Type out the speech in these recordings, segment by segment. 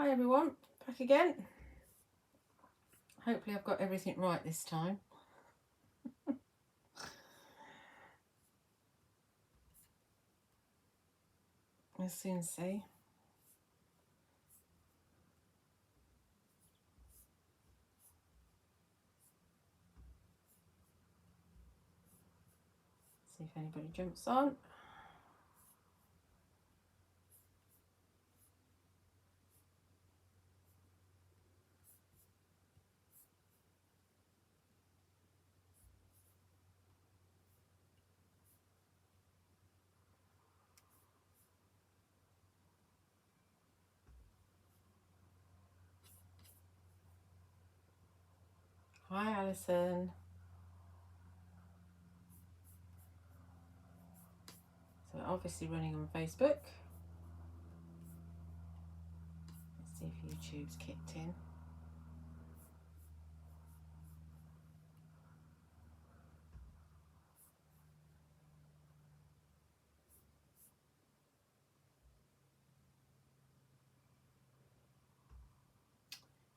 Hi everyone, back again. Hopefully I've got everything right this time. We'll soon see. See if anybody jumps on. Hi Alison. So obviously running on Facebook. Let's see if YouTube's kicked in.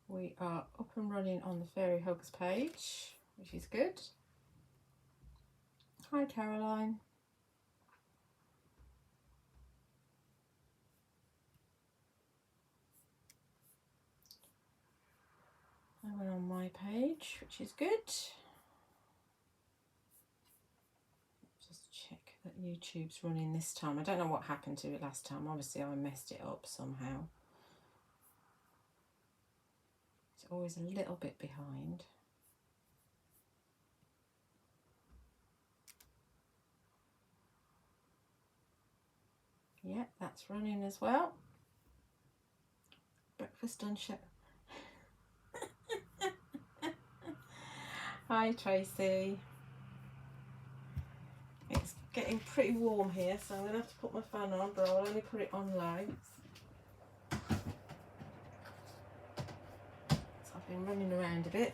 We are up and running on the Fairy Hugs page, which is good. Hi Caroline. I went on my page, which is good. Just check that YouTube's running this time. I don't know what happened to it last time. Obviously I messed it up somehow. It's always a little bit behind. Yeah, that's running as well. Breakfast on show. Hi Tracy. It's getting pretty warm here, so I'm going to have to put my fan on, but I'll only put it on low. So I've been running around a bit.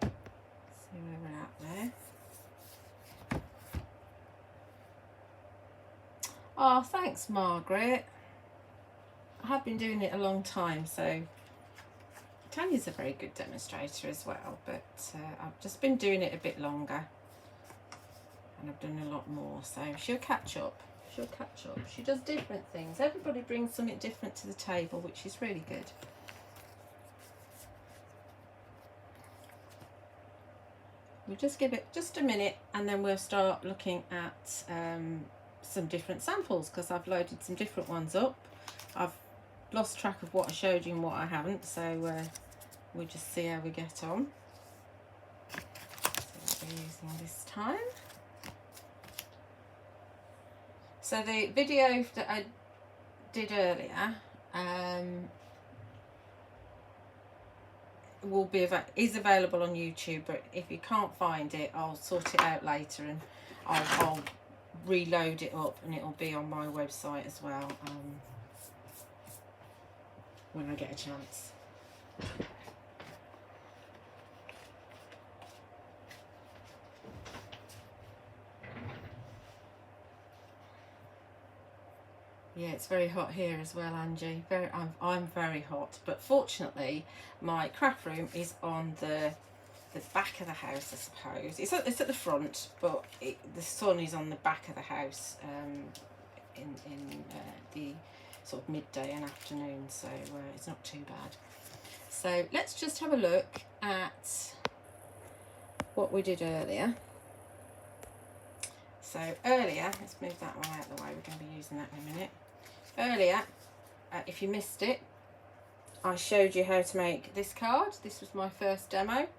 See where we're at there. Oh, thanks Margaret. I have been doing it a long time, so Tanya's a very good demonstrator as well, but I've just been doing it a bit longer and I've done a lot more, so she'll catch up. She'll catch up. She does different things. Everybody brings something different to the table, which is really good. We'll just give it just a minute and then we'll start looking at some different samples, because I've loaded some different ones up. I've lost track of what I showed you and what I haven't, so we'll just see how we get on. So we're using this time. So the video that I did earlier is available on YouTube, but if you can't find it, I'll sort it out later and I'll reload it up and it'll be on my website as well when I get a chance. Yeah, it's very hot here as well, Angie. I'm very hot, but fortunately my craft room is on the back of the house, I suppose. It's at the front, but the sun is on the back of the house in the sort of midday and afternoon, so it's not too bad. So let's just have a look at what we did earlier. So earlier, let's move that one out of the way, we're going to be using that in a minute. Earlier, if you missed it, I showed you how to make this card. This was my first demo,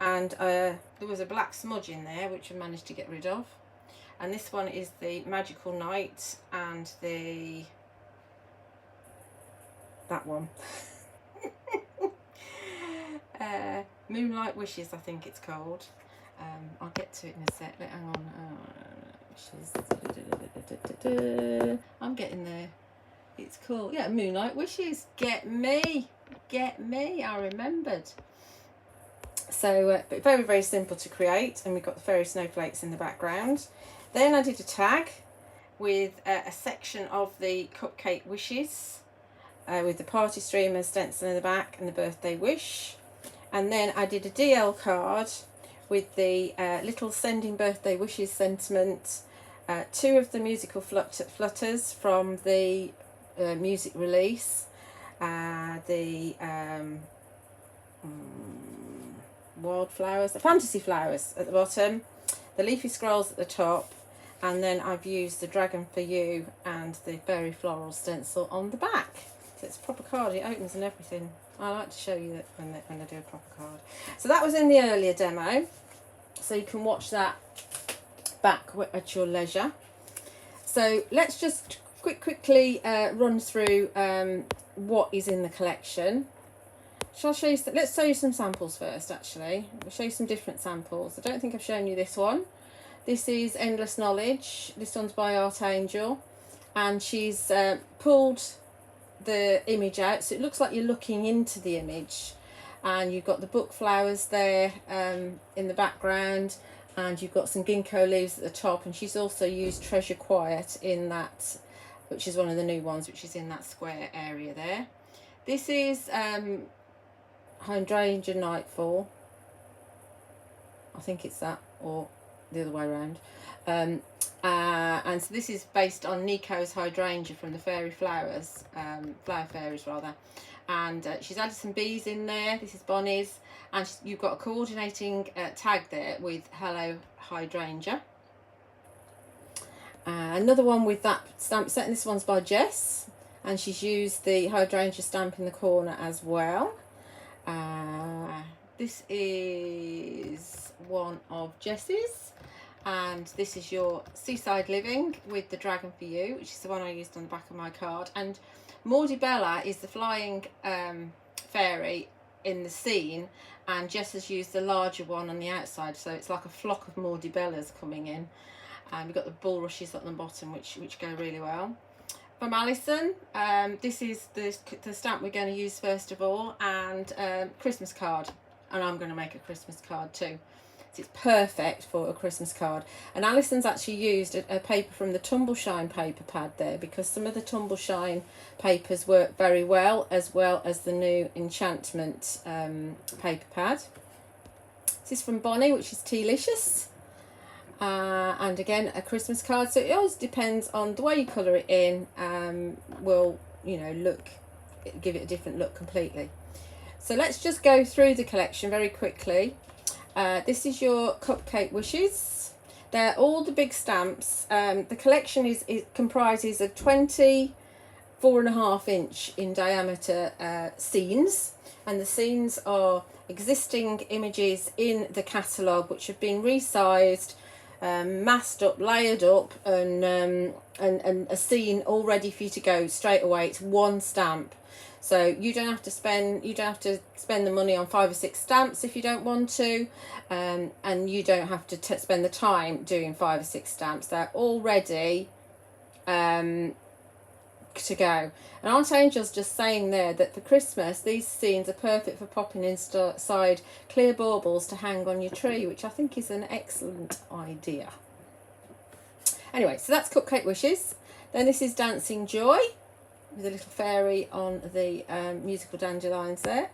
and there was a black smudge in there which I managed to get rid of. And this one is the Magical Night and that one. Moonlight Wishes, I think it's called. I'll get to it in a sec. Hang on. Wishes. I'm getting there. It's called, yeah, Moonlight Wishes. Get me, I remembered. So but very, very simple to create, and we've got the fairy snowflakes in the background. Then I did a tag, with a section of the Cupcake Wishes with the party streamer stencil in the back and the birthday wish. And then I did a DL card with the little sending birthday wishes sentiment, 2 of the musical flutters from the music release, the wildflowers, the fantasy flowers at the bottom, the leafy scrolls at the top, and then I've used the Dragon for You and the fairy floral stencil on the back. So it's a proper card, it opens and everything. I like to show you that when I do a proper card. So that was in the earlier demo, so you can watch that back at your leisure. So let's just quickly run through what is in the collection. Shall I show you? Let's show you some samples first. Actually, we'll show you some different samples. I don't think I've shown you this one. This is Endless Knowledge. This one's by Archangel, and she's pulled the image out, so it looks like you're looking into the image, and you've got the book flowers there in the background, and you've got some ginkgo leaves at the top, and she's also used Treasure Quiet in that, which is one of the new ones, which is in that square area there. This is Hydrangea Nightfall, I think it's that, or the other way around. And so this is based on Nico's Hydrangea from the Fairy Flowers, Flower Fairies rather. And she's added some bees in there. This is Bonnie's, and you've got a coordinating tag there with Hello Hydrangea. Another one with that stamp set, and this one's by Jess, and she's used the Hydrangea stamp in the corner as well. This is one of Jess's, and this is your Seaside Living with the Dragon for You, which is the one I used on the back of my card. And Maudie Bella is the flying fairy in the scene, and Jess has used the larger one on the outside, so it's like a flock of Maudie Bellas coming in. And we've got the bulrushes at the bottom, which go really well. From Alison, this is the stamp we're going to use first of all, and Christmas card, and I'm going to make a Christmas card too. So it's perfect for a Christmas card. And Alison's actually used a paper from the Tumbleshine paper pad there, because some of the Tumbleshine papers work very well as the new Enchantment paper pad. This is from Bonnie, which is Tealicious. And again, a Christmas card. So it always depends on the way you colour it in, will, you know, give it a different look completely. So let's just go through the collection very quickly. This is your Cupcake Wishes. They're all the big stamps. The collection comprises of 20 4.5 inch in diameter scenes, and the scenes are existing images in the catalogue which have been resized, masked up, layered up, and a scene all ready for you to go straight away. It's one stamp, so you don't have to spend the money on 5 or 6 stamps if you don't want to, and you don't have to spend the time doing 5 or 6 stamps. They're all ready to go. And Aunt Angel's just saying there that for Christmas these scenes are perfect for popping inside clear baubles to hang on your tree, which I think is an excellent idea. Anyway, so that's Cupcake Wishes. Then this is Dancing Joy with a little fairy on the musical dandelions there.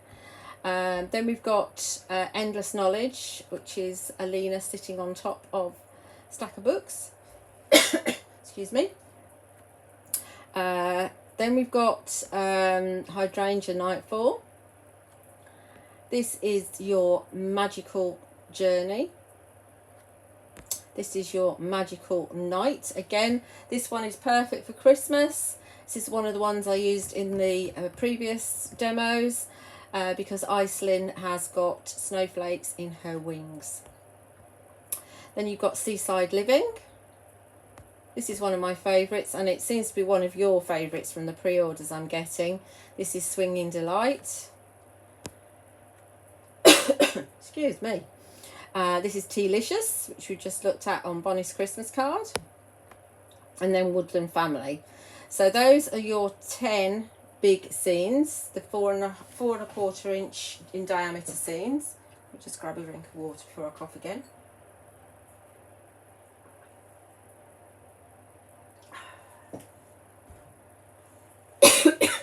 Then we've got Endless Knowledge, which is Alina sitting on top of a stack of books. Excuse me. Then we've got Hydrangea Nightfall. This is your Magical Journey. This is your Magical Night. Again, this one is perfect for Christmas. This is one of the ones I used in the previous demos because Icelyn has got snowflakes in her wings. Then you've got Seaside Living. This is one of my favourites, and it seems to be one of your favourites from the pre-orders I'm getting. This is Swinging Delight. Excuse me. This is Tealicious, which we just looked at on Bonnie's Christmas card. And then Woodland Family. So those are your 10 big scenes, the 4.25 inch in diameter scenes. I'll just grab a drink of water before I cough again.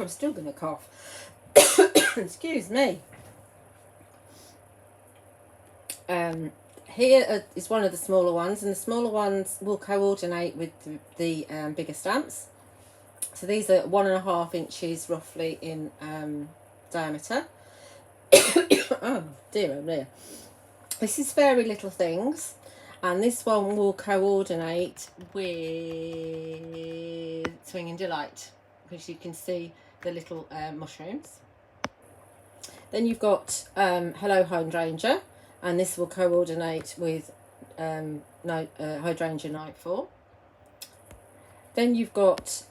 I'm still going to cough. Excuse me. Here is one of the smaller ones, and the smaller ones will coordinate with the bigger stamps. So these are 1.5 inches roughly in diameter. Oh dear, oh dear. This is Fairy Little Things, and this one will coordinate with Swinging Delight, because you can see the little mushrooms. Then you've got Hello Hydrangea, and this will coordinate with Hydrangea Nightfall. Then you've got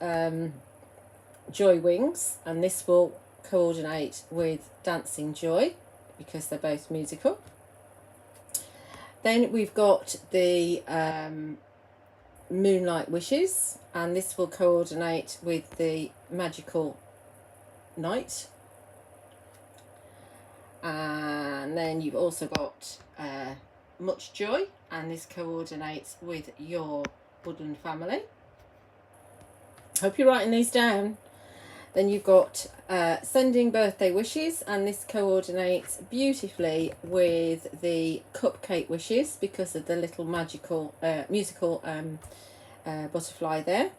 Joy Wings, and this will coordinate with Dancing Joy, because they're both musical. Then we've got the Moonlight Wishes, and this will coordinate with the Magical Night. And then you've also got Much Joy, and this coordinates with your Woodland family. Hope you're writing these down. Then you've got Sending Birthday Wishes, and this coordinates beautifully with the Cupcake Wishes because of the little magical musical butterfly there.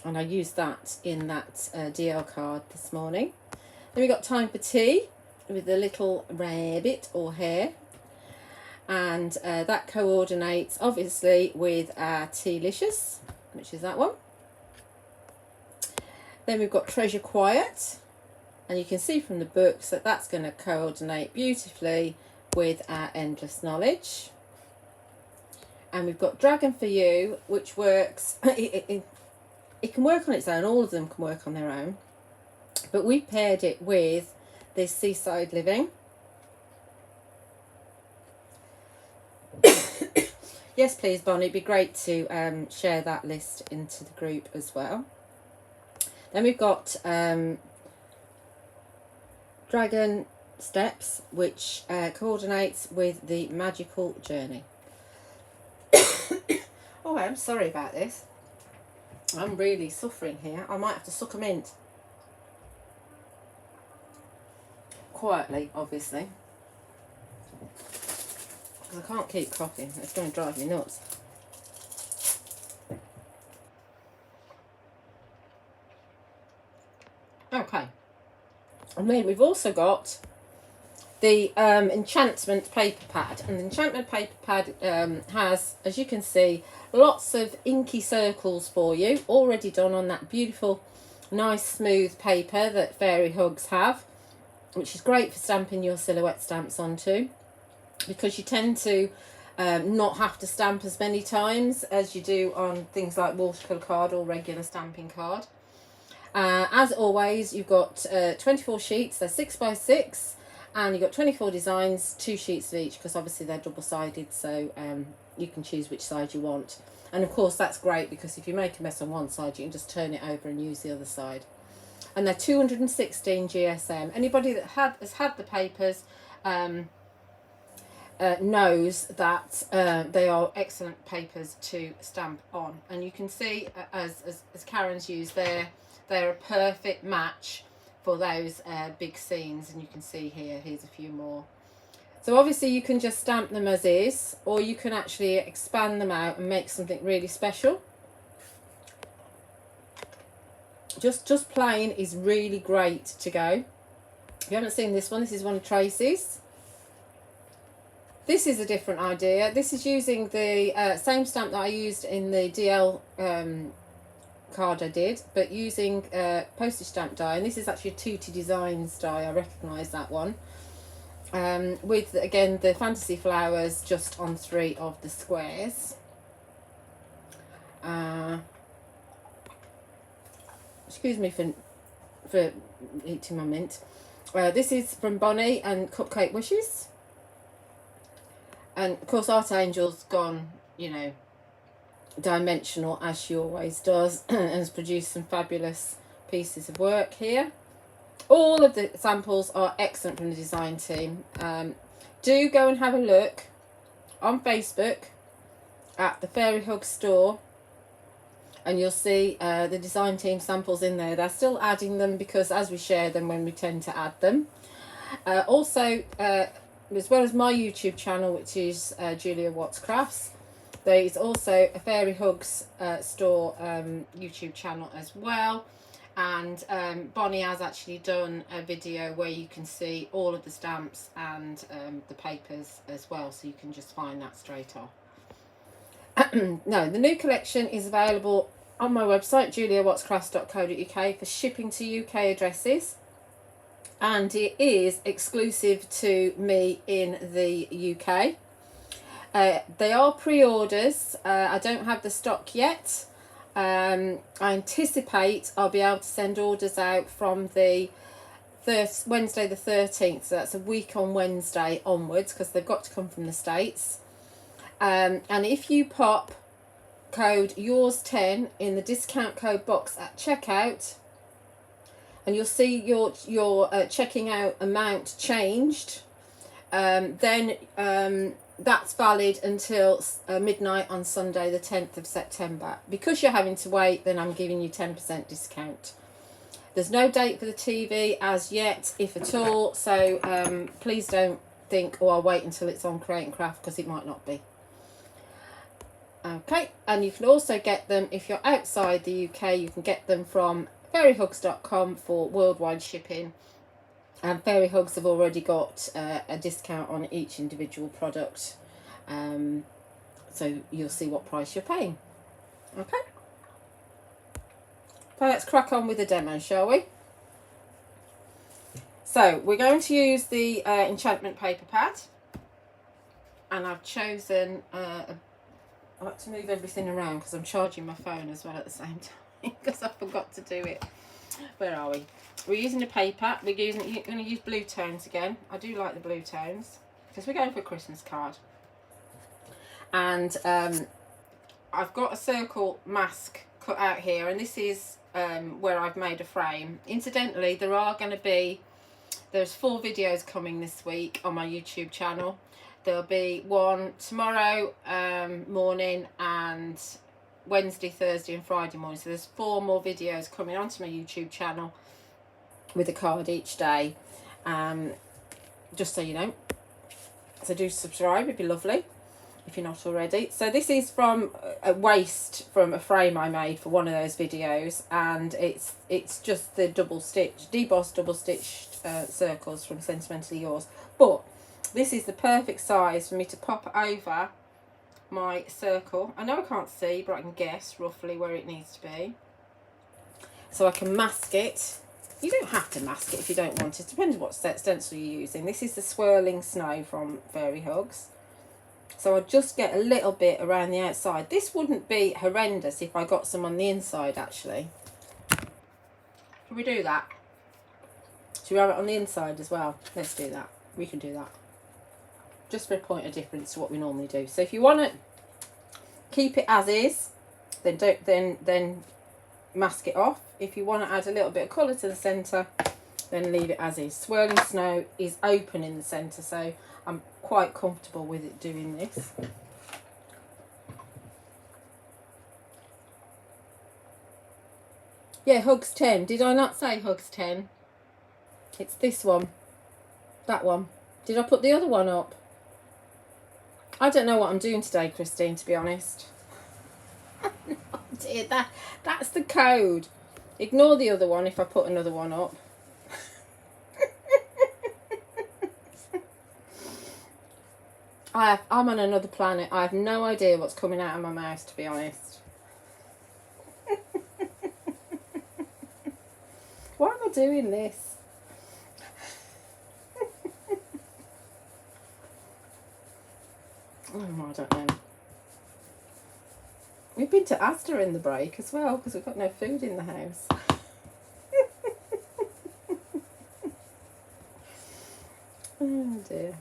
And I used that in that DL card this morning. Then we got Time for Tea with the little rabbit or hare, and that coordinates obviously with our Tealicious, which is that one. Then we've got Treasure Quiet, and you can see from the books that that's going to coordinate beautifully with our Endless Knowledge. And we've got Dragon for You, which works, it can work on its own, all of them can work on their own, but we paired it with this Seaside Living. Yes, please, Bonnie, it'd be great to share that list into the group as well. Then we've got Dragon Steps, which coordinates with the Magical Journey. Oh, I'm sorry about this. I'm really suffering here. I might have to suck a mint. Quietly, obviously, because I can't keep coughing. It's going to drive me nuts. Okay, and then we've also got the Enchantment paper pad, and the Enchantment paper pad has, as you can see, lots of inky circles for you already done on that beautiful, nice smooth paper that Fairy Hugs have, which is great for stamping your silhouette stamps onto, because you tend to not have to stamp as many times as you do on things like watercolour card or regular stamping card. As always, you've got 24 sheets, they're 6 by 6, and you've got 24 designs, 2 sheets of each, because obviously they're double-sided, so you can choose which side you want. And of course that's great, because if you make a mess on one side, you can just turn it over and use the other side. And they're 216 GSM. Anybody that has had the papers knows that they are excellent papers to stamp on. And you can see, as Karen's used, they're a perfect match for those big scenes. And you can see here's a few more. So obviously you can just stamp them as is, or you can actually expand them out and make something really special. Just plain is really great to go. If you haven't seen this one, this is one of Tracy's. This is a different idea. This is using the same stamp that I used in the DL card I did, but using postage stamp die, and this is actually a Tutti Designs die. I recognise that one. With again the fantasy flowers just on 3 of the squares. Excuse me for eating my mint. This is from Bonnie and Cupcake Wishes. And of course Art Angel's gone, you know, dimensional as she always does, and has produced some fabulous pieces of work here. All of the samples are excellent from the design team. Do go and have a look on Facebook at the Fairy Hug store and you'll see the design team samples in there. They're still adding them because as we share them, when we tend to add them. Also, as well as my YouTube channel, which is Julia Watts Crafts, there is also a Fairy Hugs store YouTube channel as well. And Bonnie has actually done a video where you can see all of the stamps and the papers as well, so you can just find that straight off. No, the new collection is available on my website, juliawattscrafts.co.uk, for shipping to UK addresses, and it is exclusive to me in the UK. They are pre-orders. I don't have the stock yet. I anticipate I'll be able to send orders out from the Wednesday the 13th, so that's a week on Wednesday onwards, because they've got to come from the States. And if you pop code yours10 in the discount code box at checkout, and you'll see your checking out amount changed, then that's valid until midnight on Sunday the 10th of September. Because you're having to wait, then I'm giving you 10% discount. There's no date for the TV as yet, if at all, so please don't think, oh, I'll wait until it's on Create and Craft, because it might not be. Okay, and you can also get them, if you're outside the UK, you can get them from fairyhugs.com for worldwide shipping. And Fairy Hugs have already got a discount on each individual product, so you'll see what price you're paying. Okay, so let's crack on with the demo, shall we? So we're going to use the enchantment paper pad, and I've chosen I like to move everything around because I'm charging my phone as well at the same time, because I forgot to do it. Where are we? We're using the paper. You're going to use blue tones again. I do like the blue tones because we're going for a Christmas card. And I've got a circle mask cut out here, and this is where I've made a frame. Incidentally, there's 4 videos coming this week on my YouTube channel. There'll be one tomorrow morning, and Wednesday, Thursday and Friday morning. So there's 4 more videos coming onto my YouTube channel with a card each day, just so you know. So do subscribe, it'd be lovely if you're not already. So this is from a waste from a frame I made for one of those videos, and it's just the debossed double stitched circles from Sentimentally Yours. But this is the perfect size for me to pop over my circle. I know I can't see, but I can guess roughly where it needs to be, so I can mask it. You don't have to mask it if you don't want it. It depends what stencil you're using. This is the Swirling Snow from Fairy Hugs, so I'll just get a little bit around the outside. This wouldn't be horrendous if I got some on the inside, actually. Should we do that? Should we have it on the inside as well? Let's do that. We can do that, just for a point of difference to what we normally do. So if you want to keep it as is, then mask it off. If you want to add a little bit of colour to the centre, then leave it as is. Swirling Snow is open in the centre, so I'm quite comfortable with it doing this. Yeah, Hugs 10. Did I not say Hugs 10? It's this one. That one. Did I put the other one up? I don't know what I'm doing today, Christine, to be honest. No, dear, that's the code. Ignore the other one if I put another one up. I'm on another planet. I have no idea what's coming out of my mouth, to be honest. Why am I doing this? Oh, I don't know. We've been to Asda in the break as well, because we've got no food in the house. Oh dear.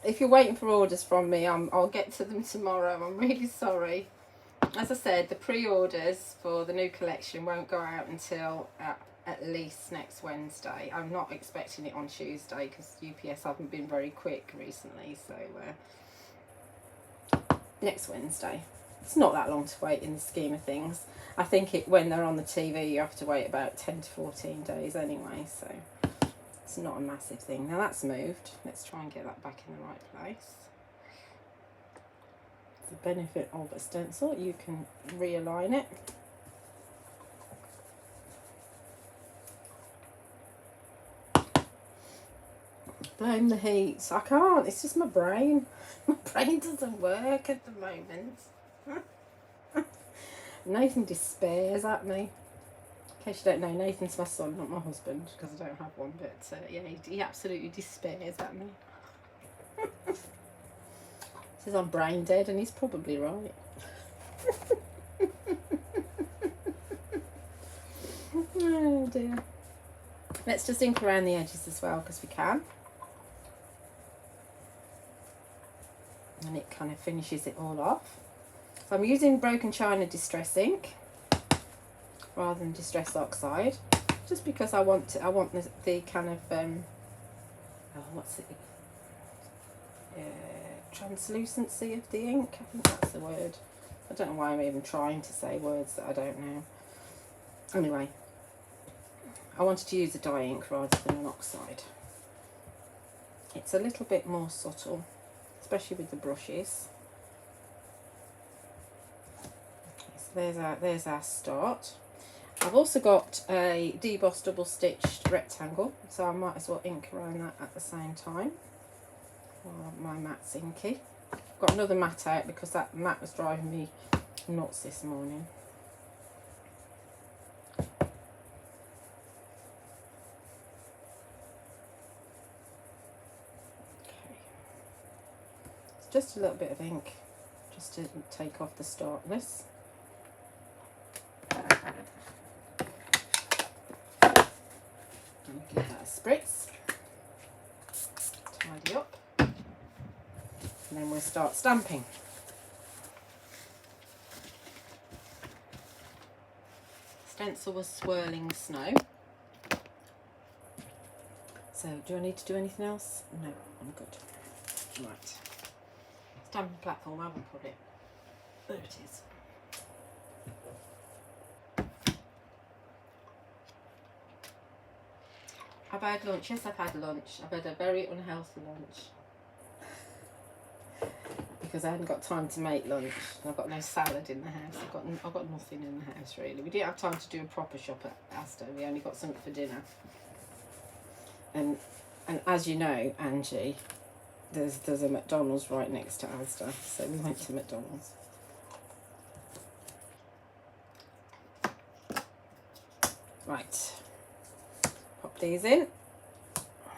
If you're waiting for orders from me, I'll get to them tomorrow. I'm really sorry. As I said, the pre-orders for the new collection won't go out until at least next Wednesday. I'm not expecting it on Tuesday because UPS haven't been very quick recently, so next Wednesday. It's not that long to wait in the scheme of things. I think when they're on the TV, you have to wait about 10 to 14 days anyway, so it's not a massive thing. Now that's moved. Let's try and get that back in the right place. The benefit of a stencil, you can realign it. Blame the heat. I can't, it's just my brain. My brain doesn't work at the moment. Nathan despairs at me. In case you don't know, Nathan's my son, not my husband, because I don't have one, but yeah, he absolutely despairs at me. Says I'm brain dead, and he's probably right. Oh dear. Let's just ink around the edges as well, because we can. And it kind of finishes it all off. So I'm using Broken China Distress ink rather than Distress Oxide, just because I want the kind of what's it? Translucency of the ink. I think that's the word. I don't know why I'm even trying to say words that I don't know. Anyway, I wanted to use a dye ink rather than an oxide. It's a little bit more subtle, especially with the brushes. So there's our start. I've also got a debossed double stitched rectangle, so I might as well ink around that at the same time while my mat's inky. I've got another mat out because that mat was driving me nuts this morning. Okay. It's just a little bit of ink just to take off the startness. Give that a spritz, tidy up, and then we'll start stamping. Stencil was swirling snow. So do I need to do anything else? No, I'm good. Right, stamping platform, I haven't put it. There it is. I've had lunch. Yes, I've had lunch. I've had a very unhealthy lunch because I hadn't got time to make lunch. I've got no salad in the house. I've got nothing in the house really. We didn't have time to do a proper shop at Asda. We only got something for dinner. And as you know, Angie, there's a McDonald's right next to Asda, so we went to McDonald's. Right. Pop these in.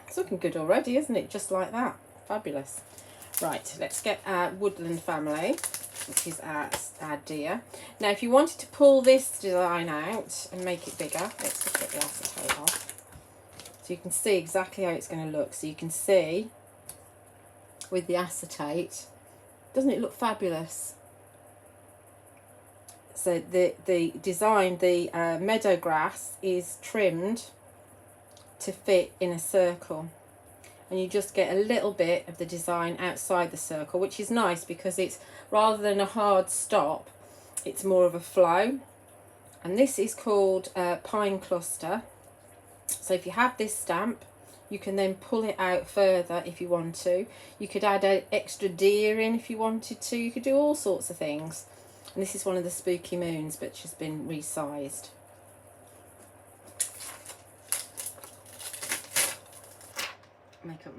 It's looking good already, isn't it? Just like that. Fabulous. Right, let's get our woodland family, which is our deer. Now, if you wanted to pull this design out and make it bigger, let's just get the acetate off. So you can see exactly how it's going to look. So you can see with the acetate, doesn't it look fabulous? So the design, the meadow grass is trimmed to fit in a circle, and you just get a little bit of the design outside the circle, which is nice because it's rather than a hard stop, it's more of a flow. And this is called Pine Cluster. So if you have this stamp, you can then pull it out further if you want to. You could add an extra deer in if you wanted to. You could do all sorts of things. And this is one of the Spooky Moons, but she's been resized. Makeup.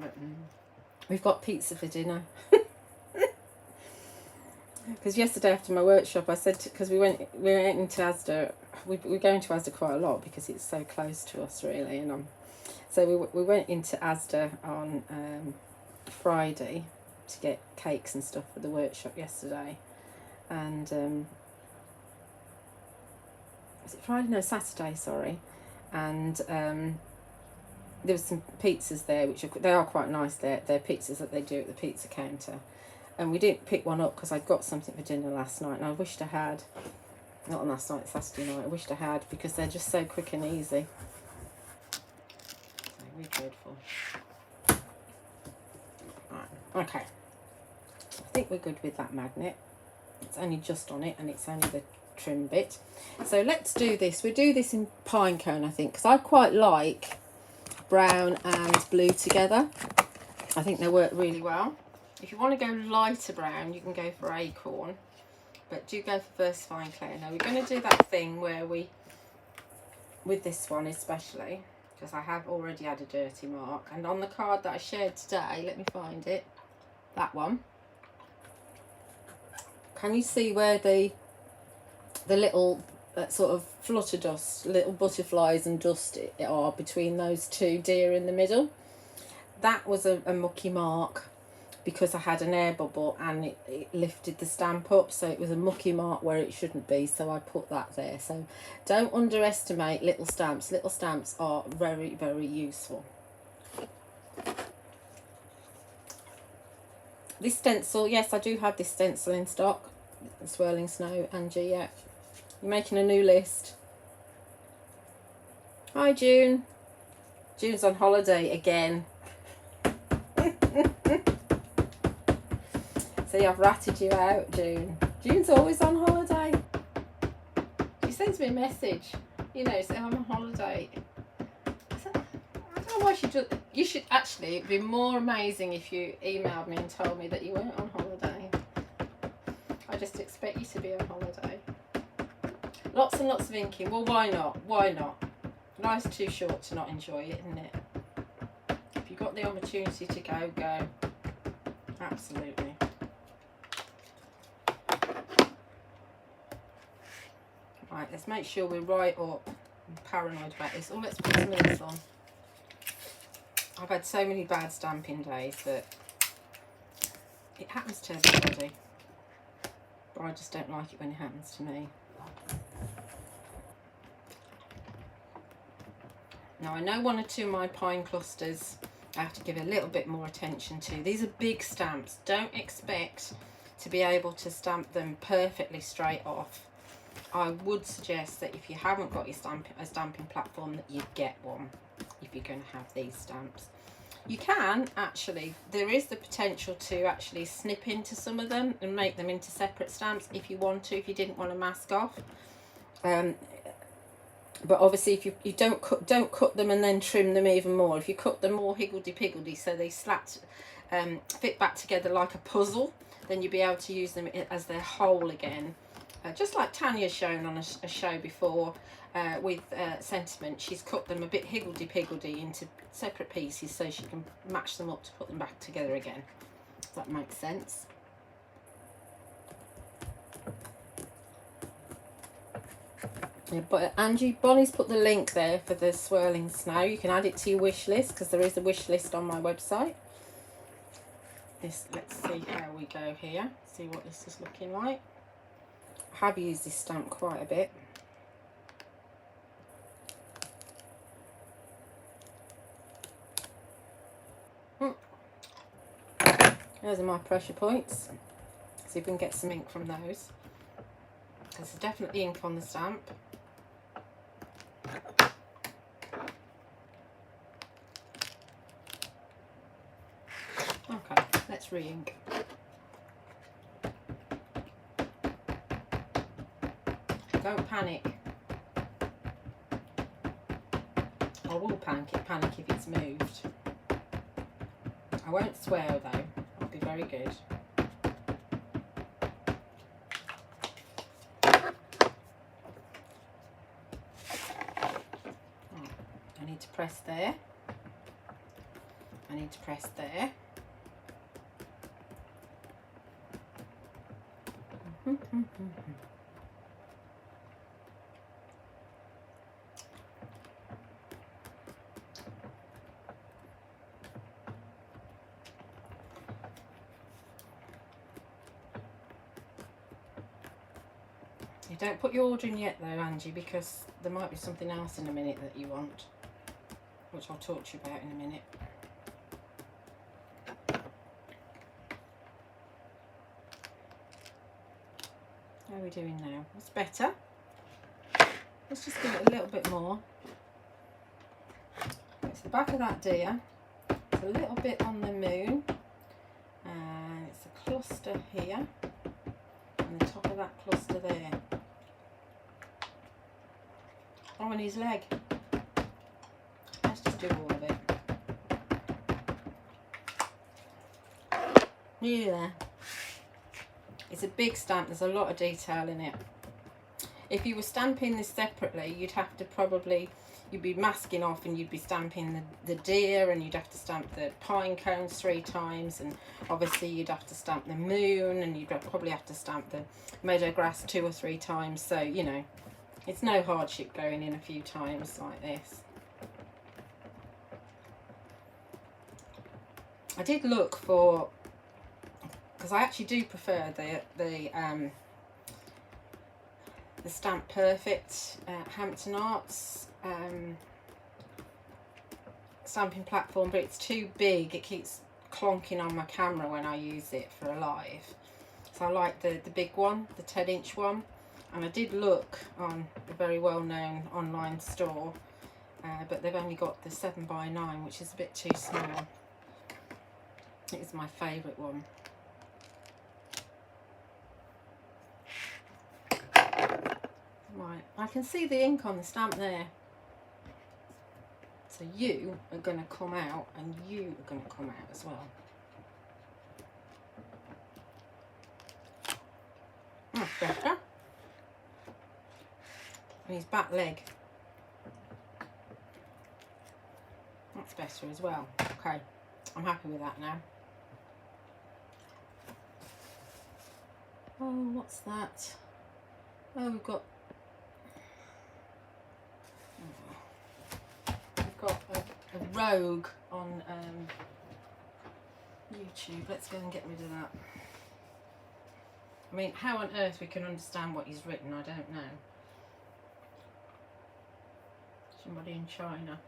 We've got pizza for dinner. Because yesterday after my workshop, I said, because we went into Asda. We're going to Asda quite a lot because it's so close to us, really. And so we went into Asda on Friday to get cakes and stuff for the workshop yesterday. And was it Friday? No, Saturday. Sorry. And there was some pizzas there, which they are quite nice. They're pizzas that they do at the pizza counter. And we didn't pick one up because I'd got something for dinner last night, and I wished I had. Not on last night, Saturday night. I wished I had because they're just so quick and easy. So we're grateful. Right, okay. I think we're good with that magnet. that's only just on it, and it's only the trim bit. So let's do this. We'll do this in pine cone, I think, because I quite like brown and blue together. I think they work really well. If you want to go lighter brown, you can go for acorn, but do go for versifying clay. Now we're going to do that thing where we, with this one especially, because I have already had a dirty mark, and on the card that I shared today, let me find it, that one, can you see where the little sort of flutter dust, little butterflies and dust are between those two deer in the middle? That was a mucky mark because I had an air bubble and it lifted the stamp up, so it was a mucky mark where it shouldn't be, so I put that there. So don't underestimate little stamps. Little stamps are very, very useful. This stencil, yes, I do have this stencil in stock, Swirling Snow, Angie, yeah. You're making a new list. Hi, June. June's on holiday again. See, I've ratted you out, June. June's always on holiday. She sends me a message, you know, saying I'm on holiday. I don't know why she does. You should actually, it'd be more amazing if you emailed me and told me that you weren't on holiday. I just expect you to be on holiday. Lots and lots of inking. Well, why not? Why not? Life's too short to not enjoy it, isn't it? If you've got the opportunity to go, go. Absolutely. Right, let's make sure we're right up. I'm paranoid about this. Oh, let's put some of this on. I've had so many bad stamping days that it happens to everybody. But I just don't like it when it happens to me. Now I know one or two of my pine clusters I have to give a little bit more attention to. These are big stamps. Don't expect to be able to stamp them perfectly straight off. I would suggest that if you haven't got your stamping platform, that you get one if you're going to have these stamps. You can actually, there is the potential to actually snip into some of them and make them into separate stamps if you want to, if you didn't want to mask off. But obviously if you don't cut them and then trim them even more. If you cut them more higgledy-piggledy so they fit back together like a puzzle, then you'll be able to use them as their whole again. Just like Tanya's shown on a show before with Sentiment, she's cut them a bit higgledy-piggledy into separate pieces so she can match them up to put them back together again. Does that make sense? Yeah, but Angie, Bonnie's put the link there for the Swirling Snow. You can add it to your wish list because there is a wish list on my website. Let's see how we go here. See what this is looking like. I have used this stamp quite a bit. Those are my pressure points. See if we can get some ink from those. There's definitely ink on the stamp. Okay, let's re-ink. Don't panic. I will panic if it's moved. I won't swear though. I'll be very good. I need to press there. I need to press there. You don't put your order in yet though, Angie, because there might be something else in a minute that you want, which I'll talk to you about in a minute. How are we doing now? It's better. Let's just give it a little bit more. It's the back of that deer. It's a little bit on the moon. And it's a cluster here. And on the top of that cluster there. Oh, and his leg. Let's just do all of it. Nearly there. It's a big stamp, there's a lot of detail in it. If you were stamping this separately, you'd have to probably, you'd be masking off and you'd be stamping the deer, and you'd have to stamp the pine cones 3 times, and obviously you'd have to stamp the moon, and you'd probably have to stamp the meadow grass 2 or 3 times. So, you know, it's no hardship going in a few times like this. I did look for, because I actually do prefer the Stamp Perfect Hampton Arts stamping platform, but it's too big. It keeps clonking on my camera when I use it for a live. So I like the big one, the 10-inch one. And I did look on a very well-known online store, but they've only got the 7x9, which is a bit too small. It is my favourite one. Right, I can see the ink on the stamp there. So you are going to come out, and you are going to come out as well. That's better. And his back leg. That's better as well. Okay, I'm happy with that now. Oh, what's that? Oh, we've got a rogue on YouTube. Let's go and get rid of that. I mean, how on earth we can understand what he's written, I don't know. Somebody in China.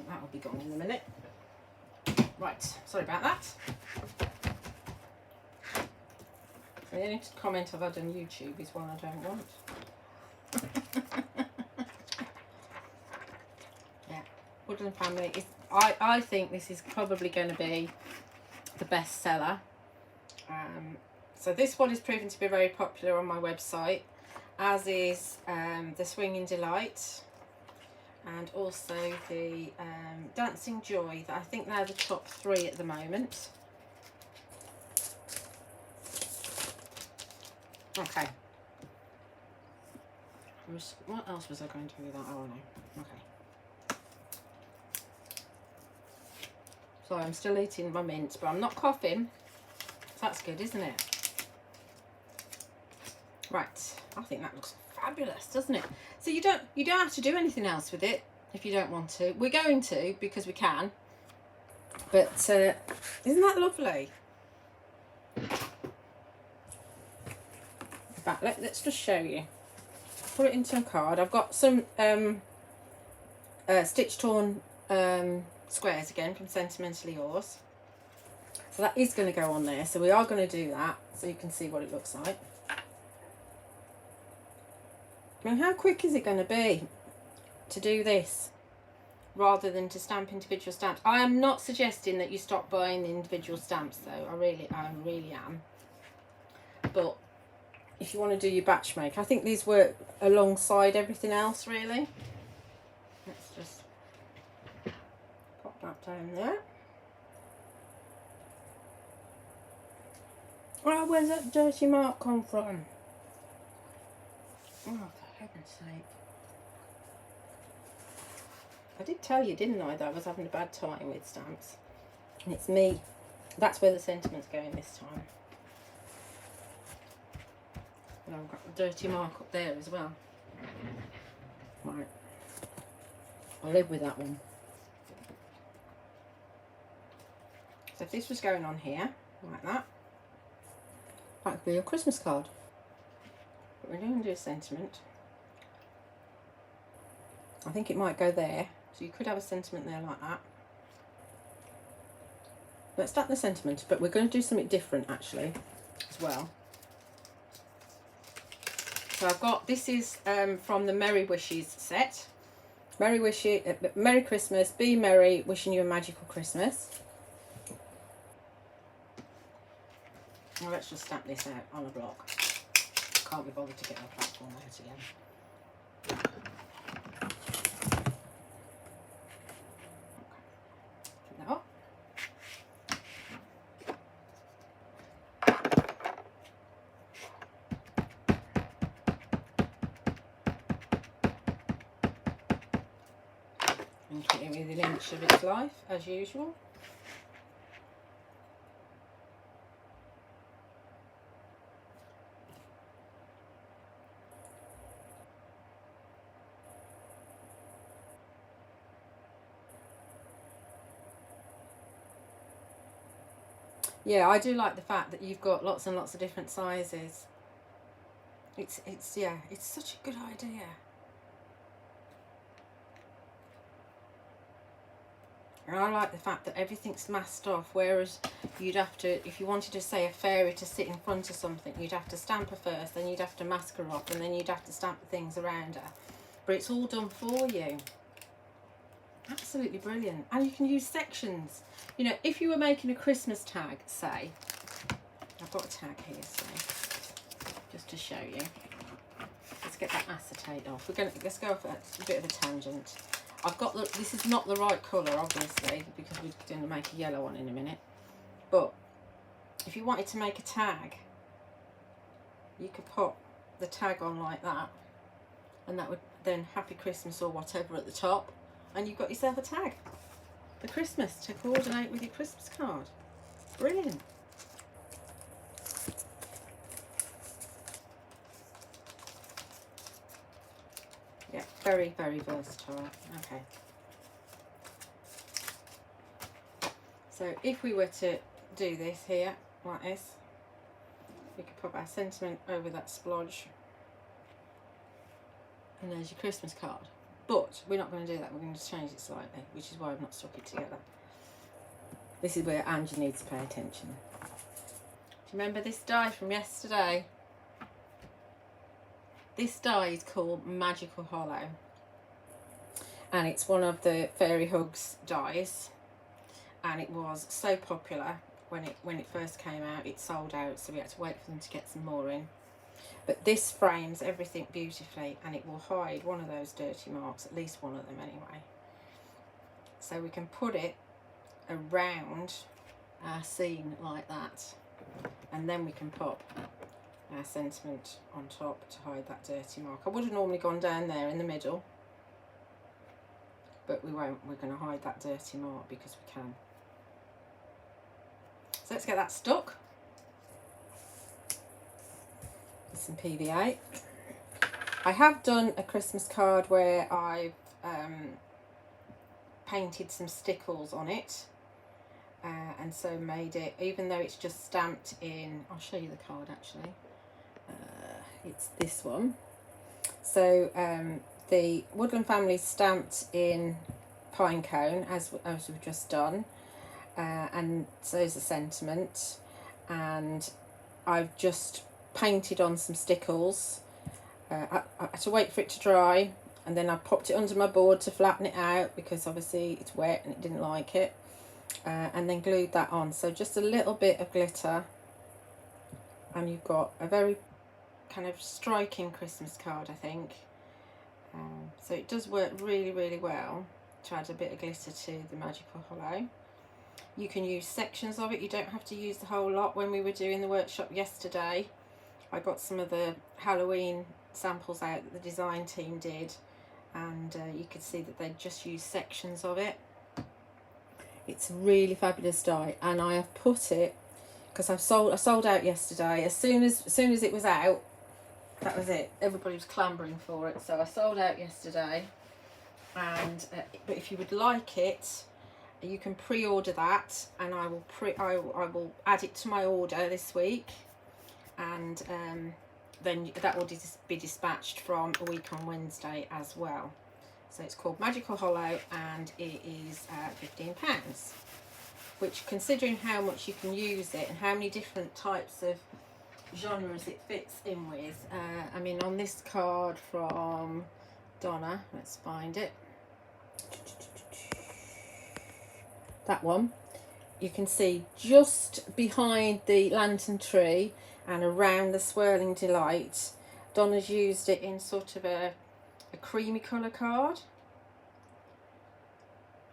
That will be gone in a minute. Right, sorry about that. The only comment I've had on YouTube is one I don't want. Yeah, Woodland Family is. I think this is probably going to be the best seller. So this one is proven to be very popular on my website, as is the Swinging Delight. And also the Dancing Joy. I think they're the top 3 at the moment. Okay. What else was I going to do with that? Oh no. Okay. Sorry, I'm still eating my mint, but I'm not coughing. So that's good, isn't it? Right. I think that looks fabulous, doesn't it? So you don't have to do anything else with it if you don't want to. We're going to, because we can. But isn't that lovely? Back, let's just show you. Put it into a card. I've got some stitch torn squares again from Sentimentally Yours. So that is going to go on there. So we are going to do that so you can see what it looks like. I mean, how quick is it going to be to do this rather than to stamp individual stamps? I am not suggesting that you stop buying the individual stamps though. I really am. But if you want to do your batch make, I think these work alongside everything else really. Let's just pop that down there. Oh, where's that dirty mark come from? Oh, for heaven's sake. I did tell you, didn't I, that I was having a bad time with stamps. And it's me. That's where the sentiment's going this time. And I've got a dirty mark up there as well. Right. I'll live with that one. So if this was going on here, like that, that could be your Christmas card. But we're going to do a sentiment. I think it might go there. So you could have a sentiment there like that. Let's start the sentiment, but we're going to do something different actually as well. So I've got, this is from the Merry Wishes set. Merry Christmas, be merry, wishing you a magical Christmas. Now let's just stamp this out on a block. Can't be bothered to get our platform out again. Put that up. And keep it within an inch of its life, as usual. Yeah, I do like the fact that you've got lots and lots of different sizes. It's yeah, it's such a good idea. And I like the fact that everything's masked off, whereas you'd have to, if you wanted to say a fairy to sit in front of something, you'd have to stamp her first, then you'd have to mask her off, and then you'd have to stamp the things around her. But it's all done for you. Absolutely brilliant. And you can use sections. You know, if you were making a Christmas tag, say, I've got a tag here, say, just to show you. Let's get that acetate off. Let's go off a bit of a tangent. I've got this is not the right colour, obviously, because we're going to make a yellow one in a minute. But if you wanted to make a tag, you could put the tag on like that, and that would then Happy Christmas or whatever at the top, and you've got yourself a tag for Christmas to coordinate with your Christmas card. Brilliant. Yeah, very, very versatile. Okay. So if we were to do this here, like this, we could pop our sentiment over that splodge. And there's your Christmas card. But we're not going to do that. We're going to change it slightly, which is why I've not stuck it together. This is where Angie needs to pay attention. Do you remember this die from yesterday? This die is called Magical Hollow, and it's one of the Fairy Hugs dies, and it was so popular when it first came out. It sold out, so we had to wait for them to get some more in. But this frames everything beautifully, and it will hide one of those dirty marks, at least one of them anyway. So we can put it around our scene like that, and then we can pop our sentiment on top to hide that dirty mark. I would have normally gone down there in the middle, but we won't. We're going to hide that dirty mark because we can. So let's get that stuck. Some PVA. I have done a Christmas card where I've painted some stickles on it, and so made it, even though it's just stamped in, I'll show you the card actually. It's this one. So the Woodland family stamped in pine cone as we've just done, and so is the sentiment, and I've just painted on some stickles. I had to wait for it to dry, and then I popped it under my board to flatten it out because obviously it's wet and it didn't like it, and then glued that on. So just a little bit of glitter, and you've got a very kind of striking Christmas card, I think. So it does work really, really well to add a bit of glitter to the Magical Hollow. You can use sections of it. You don't have to use the whole lot. When we were doing the workshop yesterday, I got some of the Halloween samples out that the design team did, and you could see that they just used sections of it. It's a really fabulous die, and I have put it, because I sold out yesterday. As soon as it was out, that was it. Everybody was clambering for it, so I sold out yesterday. And but if you would like it, you can pre-order that, and I will add it to my order this week, and then that will be dispatched from a week on Wednesday as well. So it's called Magical Hollow, and it is £15, which, considering how much you can use it and how many different types of genres it fits in with. I mean, on this card from Donna, let's find it. That one, you can see just behind the lantern tree and around the Swirling Delight, Donna's used it in sort of a creamy colour card.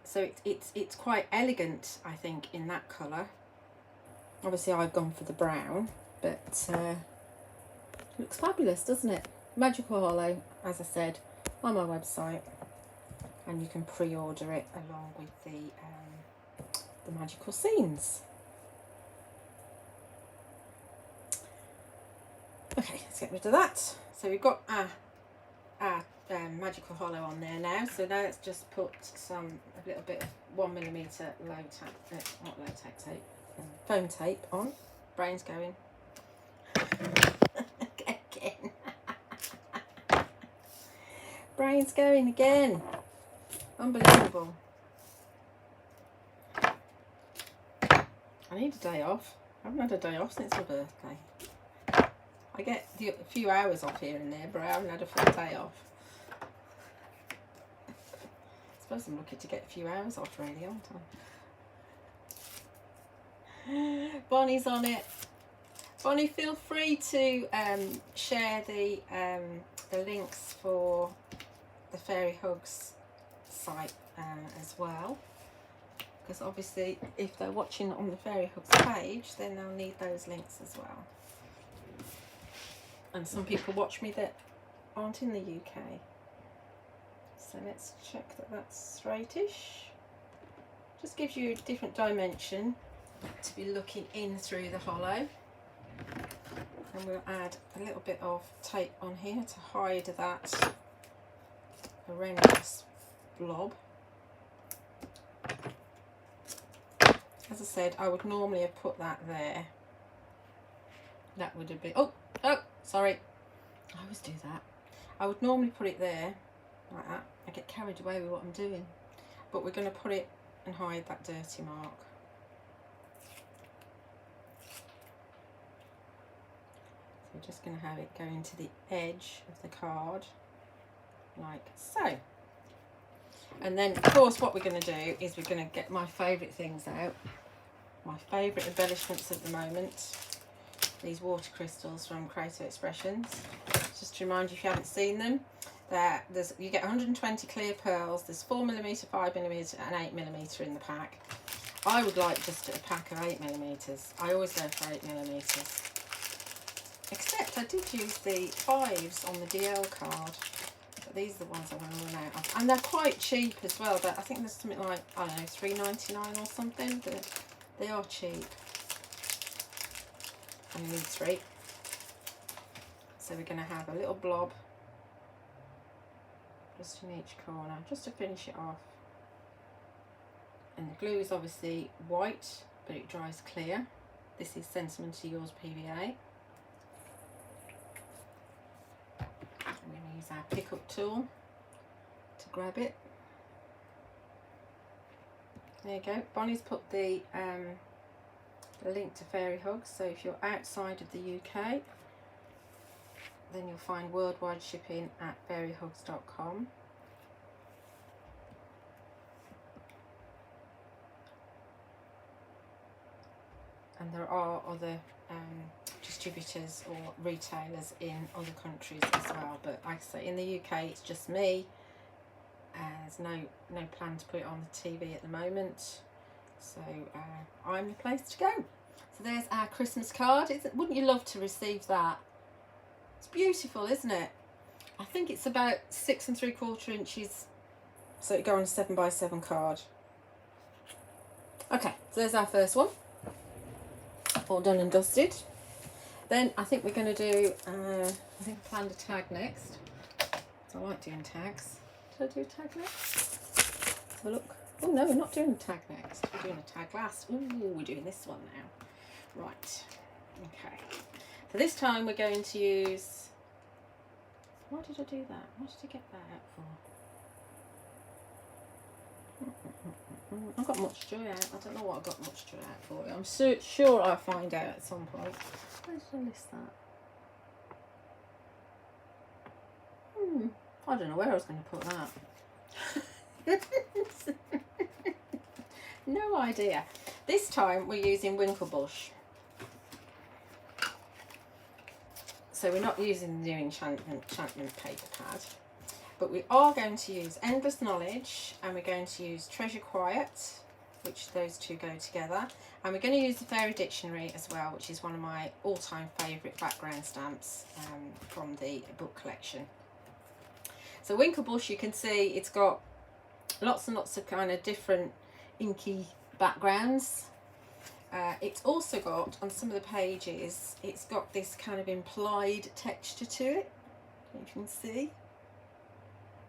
So it's quite elegant, I think, in that colour. Obviously I've gone for the brown, but it looks fabulous, doesn't it? Magical Hollow, as I said, on my website, and you can pre-order it along with the magical scenes. Okay, let's get rid of that. So we've got our Magical Hollow on there now. So now let's just put a little bit of 1mm not latex tape, foam tape on. Brain's going. Again. Brain's going again. Unbelievable. I need a day off. I haven't had a day off since my birthday. I get a few hours off here and there, but I haven't had a full day off. I suppose I'm lucky to get a few hours off, really, aren't I? Bonnie's on it. Bonnie, feel free to share the links for the Fairy Hugs site as well, because obviously if they're watching on the Fairy Hugs page, then they'll need those links as well. And some people watch me that aren't in the UK. So let's check that that's straightish. Just gives you a different dimension to be looking in through the hollow. And we'll add a little bit of tape on here to hide that horrendous blob. As I said, I would normally have put that there. That would have been, oh, sorry. I always do that. I would normally put it there, like that. I get carried away with what I'm doing. But we're going to put it and hide that dirty mark. So we're just going to have it go into the edge of the card, like so. And then, of course, what we're going to do is we're going to get my favourite things out. My favourite embellishments at the moment. These water crystals from Creative Expressions. Just to remind you, if you haven't seen them, you get 120 clear pearls. There's 4mm, 5mm and 8mm in the pack. I would like just a pack of 8mm. I always go for 8mm. Except I did use the 5s on the DL card. But these are the ones I'm going to run out of. And they're quite cheap as well. But I think there's something like, I don't know, $3.99 or something. But they are cheap. And we need 3. So we're going to have a little blob just in each corner, just to finish it off. And the glue is obviously white, but it dries clear. This is Sentimental Yours PVA. I'm going to use our pick-up tool to grab it. There you go. Bonnie's put the link to Fairy Hugs, so if you're outside of the UK, then you'll find worldwide shipping at fairyhugs.com. And there are other distributors or retailers in other countries as well, but like I say, in the UK it's just me. There's no plan to put it on the TV at the moment, so I'm the place to go. So there's our Christmas card. Wouldn't you love to receive that? It's beautiful, isn't it? I think it's about 6 3/4 inches, so it go on a 7x7 card. Okay, so there's our first one, all done and dusted. Then I think we're going to do, I think I planned a tag next. So I like doing tags. Did I do a tag next? Let's have a look. Oh no, we're not doing a tag next. We're doing a tag last. Ooh, we're doing this one now. Right. Okay. So this time we're going to use. Why did I do that? What did I get that out for? I've got much joy out. I don't know what I've got much joy out for you. I'm sure I'll find out at some point. Where did I list that? I don't know where I was going to put that. No idea. This time we're using Winklebush. So we're not using the new enchantment paper pad. But we are going to use Endless Knowledge, and we're going to use Treasure Quiet, which those two go together. And we're going to use the Fairy Dictionary as well, which is one of my all-time favourite background stamps from the book collection. So Winklebush, you can see it's got lots and lots of kind of different inky backgrounds. It's also got, on some of the pages, it's got this kind of implied texture to it, you can see.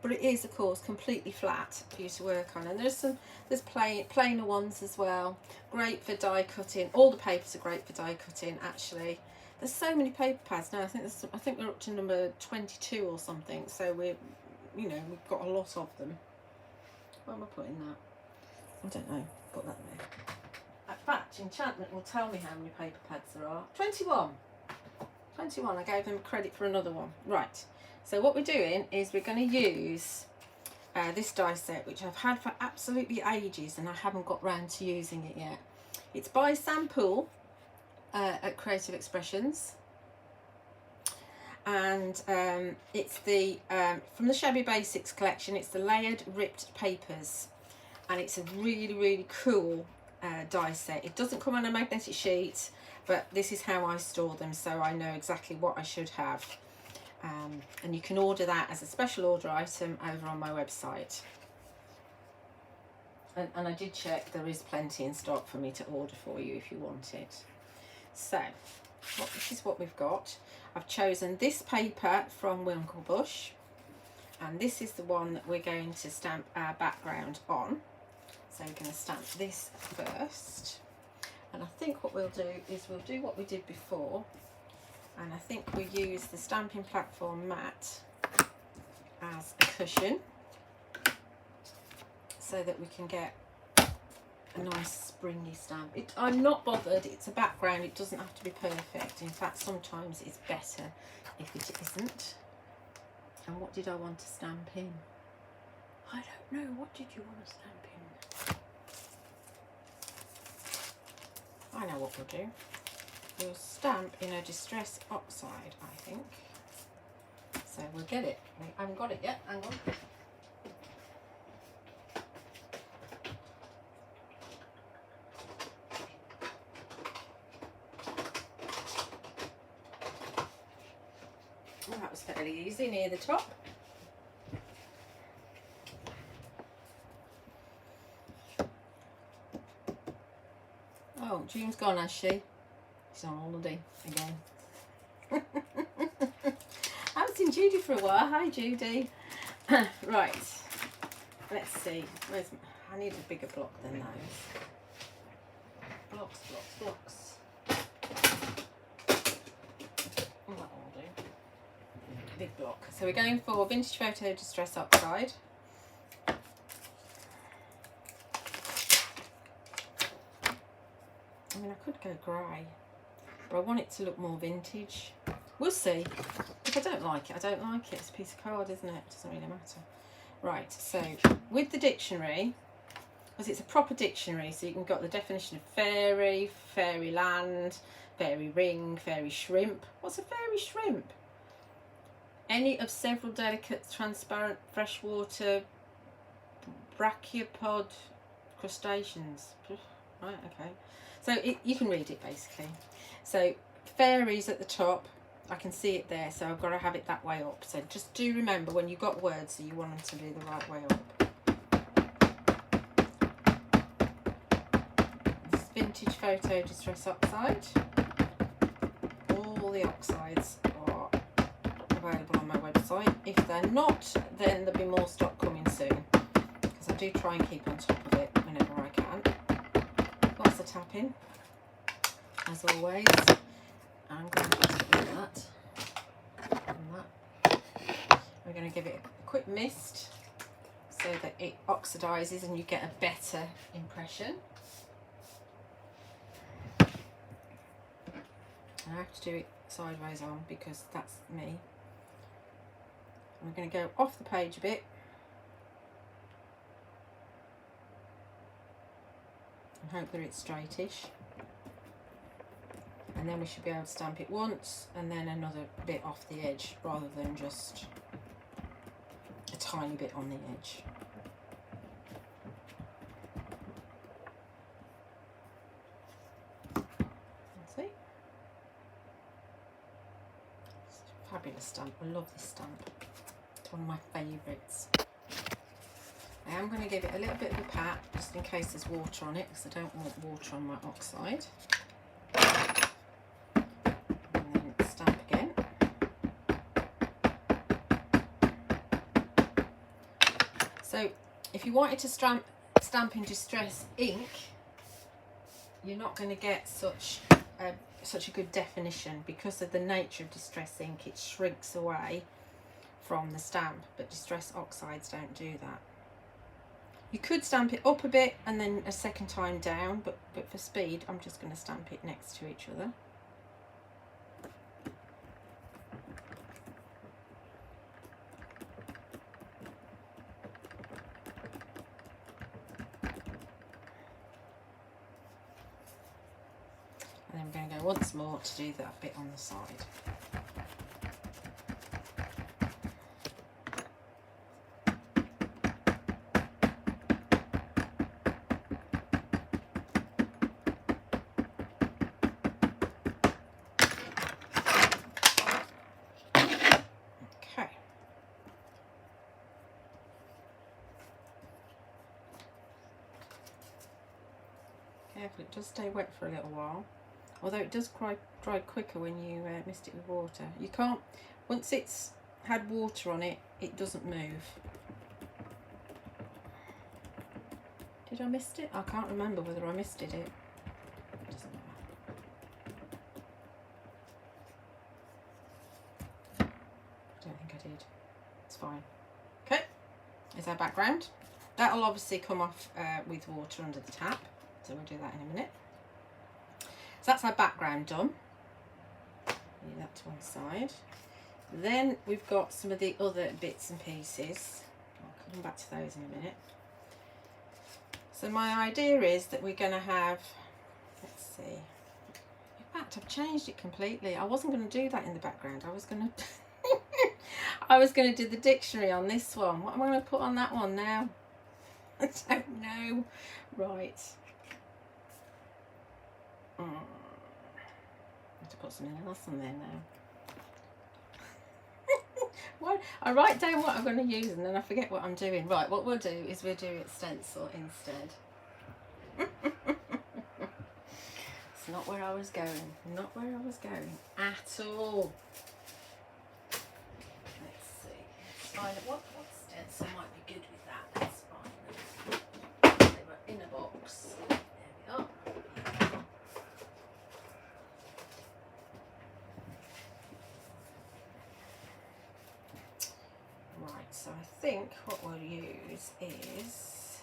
But it is, of course, completely flat for you to work on. And there's plainer ones as well. Great for die cutting. All the papers are great for die cutting, actually. There's so many paper pads now. I think we're up to number 22 or something. So we've got a lot of them. Where am I putting that? I don't know. Put that there. In fact, Enchantment will tell me how many paper pads there are. 21. 21. I gave them credit for another one. Right. So what we're doing is we're going to use this die set, which I've had for absolutely ages and I haven't got round to using it yet. It's by Sam Poole at Creative Expressions, and it's the from the Shabby Basics collection. It's the layered ripped papers, and it's a really cool die set. It doesn't come on a magnetic sheet, but this is how I store them, so I know exactly what I should have. And you can order that as a special order item over on my website. And I did check, there is plenty in stock for me to order for you if you want it. So, this is what we've got. I've chosen this paper from Winklebush, and this is the one that we're going to stamp our background on. So we're going to stamp this first. And I think what we'll do is we'll do what we did before. And I think we use the stamping platform mat as a cushion so that we can get a nice springy stamp. I'm not bothered, it's a background, it doesn't have to be perfect. In fact, sometimes it's better if it isn't. And what did I want to stamp in? I don't know, what did you want to stamp in? I know what we'll do. We'll stamp in a Distress Oxide, I think. So we'll get it. I haven't got it yet, hang on. Oh, that was fairly easy near the top. Oh, June's gone, has she? She's on holiday again. I haven't seen Judy for a while. Hi, Judy. Right. Let's see. I need a bigger block than those. Blocks. Oh, that will do. Big block. So we're going for Vintage Photo Distress Oxide. I mean, I could go grey, but I want it to look more vintage. We'll see. If I don't like it, I don't like it. It's a piece of card, isn't it? It doesn't really matter. Right, so with the dictionary, because it's a proper dictionary, so you can got the definition of fairy, fairyland, fairy ring, fairy shrimp. What's a fairy shrimp? Any of several delicate, transparent, freshwater, brachiopod crustaceans. Right, okay. So you can read it basically. So fairies at the top, I can see it there, so I've got to have it that way up. So just do remember when you've got words that you want them to be the right way up. This is Vintage Photo Distress Oxide. All the oxides are available on my website. If they're not, then there'll be more stock coming soon, because I do try and keep on top of it whenever I can. Lots of tapping, as always. I'm going to just do that and that. We're going to give it a quick mist so so that it oxidises and you get a better impression. I have to do it sideways on because that's me. I'm going to go off the page a bit and hope that it's straightish, and then we should be able to stamp it once and then another bit off the edge rather than just a tiny bit on the edge. See? It's a fabulous stamp. I love this stamp. It's one of my favourites. I am going to give it a little bit of a pat just in case there's water on it, because I don't want water on my oxide. And then stamp again. So if you wanted to stamp in distress ink, you're not going to get such a good definition because of the nature of distress ink. It shrinks away from the stamp, but distress oxides don't do that. You could stamp it up a bit and then a second time down, but for speed I'm just going to stamp it next to each other. And then I'm going to go once more to do that bit on the side. Careful, it does stay wet for a little while, although it does dry quicker when you mist it with water. You can't, once it's had water on it, it doesn't move. Did I mist it? I can't remember whether I misted it. It doesn't matter. I don't think I did. It's fine. Okay, there's our background. That'll obviously come off with water under the tap. So we'll do that in a minute. So that's our background done. Leave that to one side. Then we've got some of the other bits and pieces. I'll come back to those in a minute. So my idea is that we're going to have, let's see. In fact, I've changed it completely. I wasn't going to do that in the background. I was going to I was going to do the dictionary on this one. What am I going to put on that one now? I don't know. Right. I have to put something else on there now. Why? I write down what I'm going to use and then I forget what I'm doing. Right, what we'll do is we'll do a stencil instead. It's not where I was going. Not where I was going at all. Let's see. Let's find what stencil might be good with that. Let's find them. They were in a box. There we are. Right, so I think what we'll use is,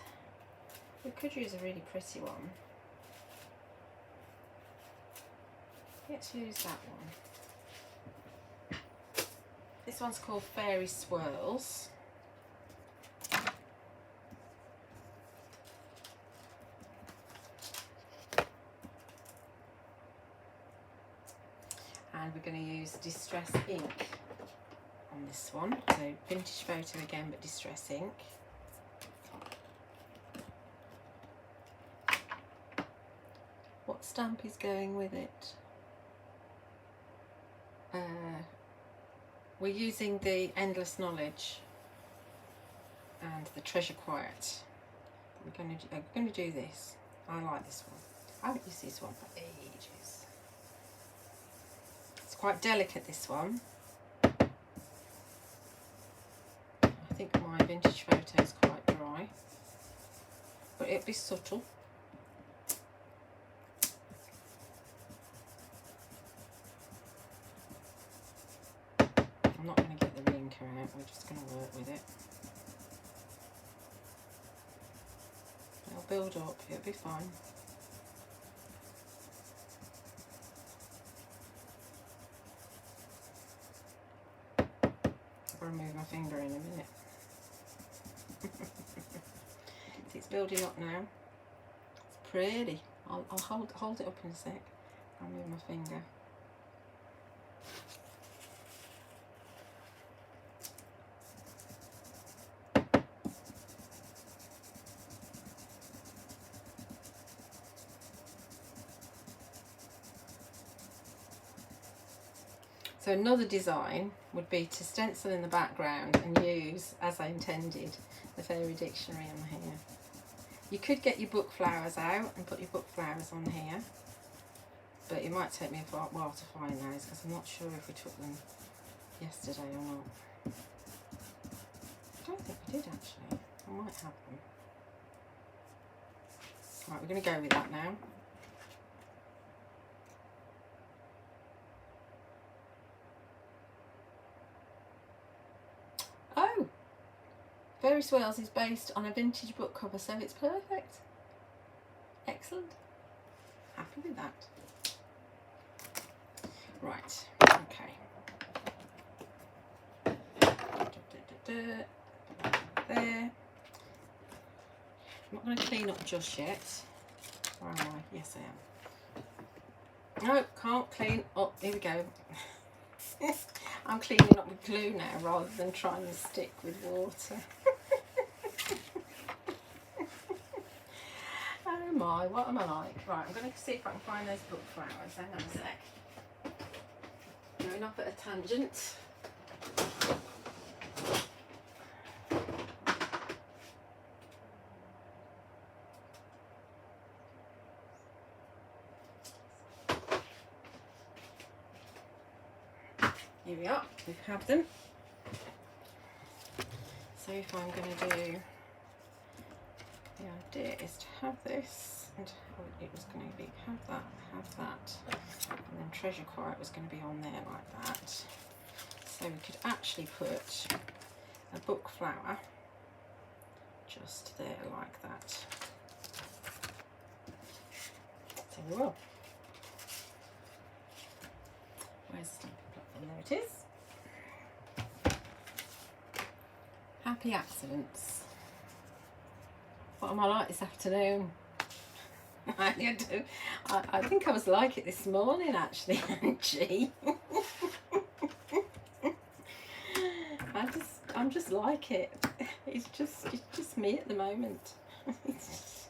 we could use a really pretty one. Let's use that one. This one's called Fairy Swirls. And we're going to use Distress ink on this one. So vintage photo again, but Distress ink. What stamp is going with it? We're using the Endless Knowledge and the Treasure Quiet. We're going to do this. I like this one. I haven't used this one for ages. It's quite delicate, this one. I think my vintage photo is quite dry, but it'll be subtle. I'm not going to get the ring out, we're just going to work with it. It'll build up, it'll be fine. I'll remove my finger in a minute. It's building up now. It's pretty. I'll hold it up in a sec. I'll move my finger. So another design would be to stencil in the background and use, as I intended, the fairy dictionary on here. You could get your book flowers out and put your book flowers on here, but it might take me a while to find those because I'm not sure if we took them yesterday or not. I don't think we did actually. I might have them. Right, we're going to go with that now. Oh! Fairy Swirls is based on a vintage book cover, so it's perfect. Excellent. Happy with that. Right, okay. There. I'm not going to clean up just yet. Where am I? Yes, I am. No, can't clean up. Here we go. I'm cleaning up with glue now rather than trying to stick with water. Oh my, what am I like? Right, I'm going to see if I can find those book flowers. Hang on a sec. Going off at a tangent. Here we are, we have them. So if I'm going to do, the idea is to have this, and it was going to be have that, and then Treasure Quiet was going to be on there like that. So we could actually put a book flower just there like that. So we will. Where's the stamping platform? There it is. Happy accidents. What am I like this afternoon? I think I was like it this morning actually, Angie. I'm just like it. It's just me at the moment. Let's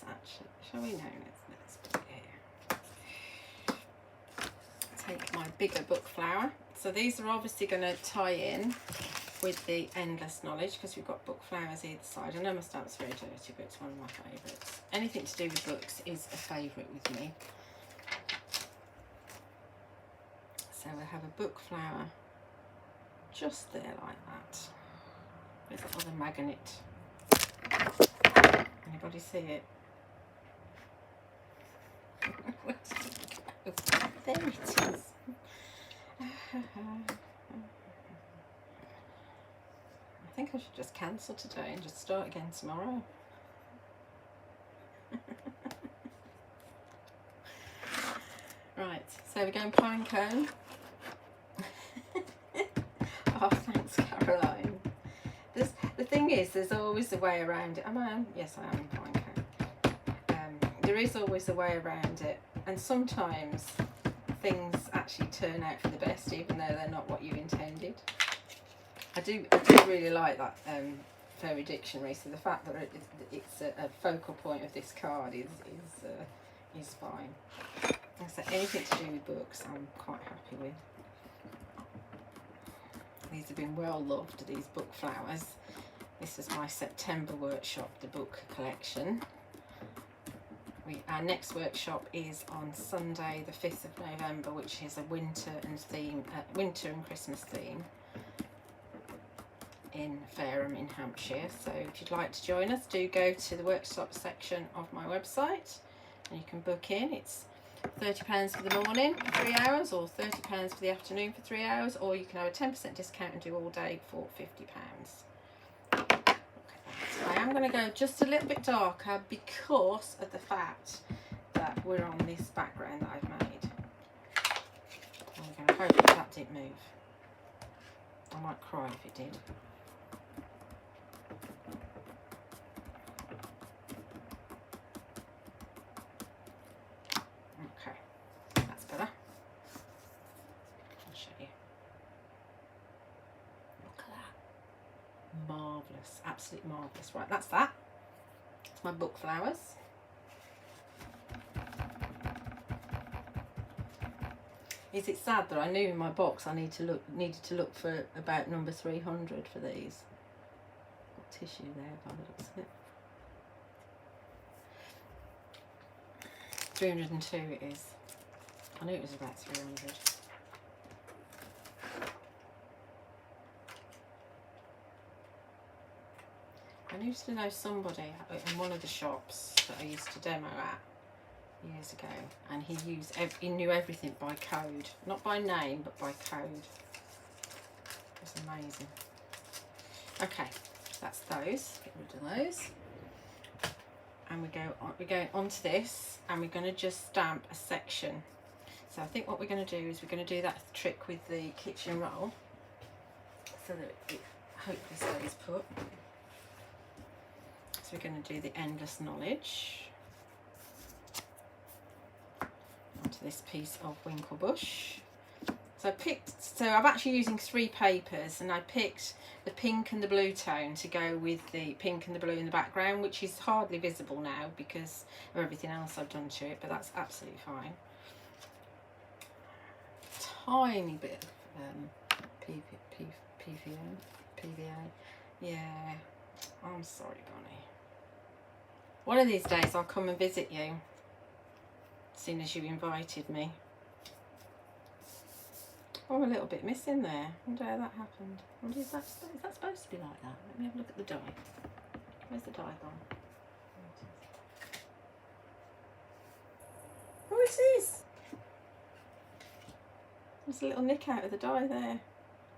actually, shall we know? Let's put it here. Take my bigger book flower. So these are obviously going to tie in with the Endless Knowledge because we've got book flowers either side. I know my stamp's very dirty, but it's one of my favourites. Anything to do with books is a favourite with me. So we'll have a book flower just there like that. There's that other magnet. Anybody see it? Where did it go? There it is. I think I should just cancel today and just start again tomorrow. Right, so we're going pine cone. Oh, thanks, Caroline. The thing is, there's always a way around it. Am I on? Yes, I am in pine cone. There is always a way around it, and sometimes things actually turn out for the best, even though they're not what you intended. I do really like that fairy dictionary. So the fact that it's a focal point of this card is fine. Like I said, anything to do with books, I'm quite happy with. These have been well loved, these book flowers. This is my September workshop, the book collection. Our next workshop is on Sunday, the 5th of November, which is a winter and Christmas theme in Fareham in Hampshire. So if you'd like to join us, do go to the workshop section of my website and you can book in. It's £30 for the morning for 3 hours, or £30 for the afternoon for 3 hours, or you can have a 10% discount and do all day for £50. Look at that. I am going to go just a little bit darker because of the fact that we're on this background that I've made. I'm going to hope that didn't move. I might cry if it did. Okay, that's better. I'll show you. Look at that. Marvellous, absolutely marvellous. Right, that's that. It's my book flowers. Is it sad that I knew in my box I needed to look for about number 300 for these? Got tissue there by the looks of it. 302 it is. I knew it was about 300. I used to know somebody in one of the shops that I used to demo at years ago, and he knew everything by code, not by name but by code. It was amazing. Okay, that's those. Get rid of those, and we're going onto this, and we're going to just stamp a section. So I think what we're going to do is we're going to do that trick with the kitchen roll, so that it hopefully stays put. So we're going to do the endless knowledge onto this piece of Winklebush. So I'm actually using 3 papers, and I picked the pink and the blue tone to go with the pink and the blue in the background, which is hardly visible now because of everything else I've done to it, but that's absolutely fine. Tiny bit of PVA. Yeah, I'm sorry, Bonnie. One of these days I'll come and visit you, as soon as you invited me. Oh, a little bit missing there. I wonder how that happened. Is that supposed to be like that? Let me have a look at the dye. Where's the dye gone? Oh, it is. There's a little nick out of the dye there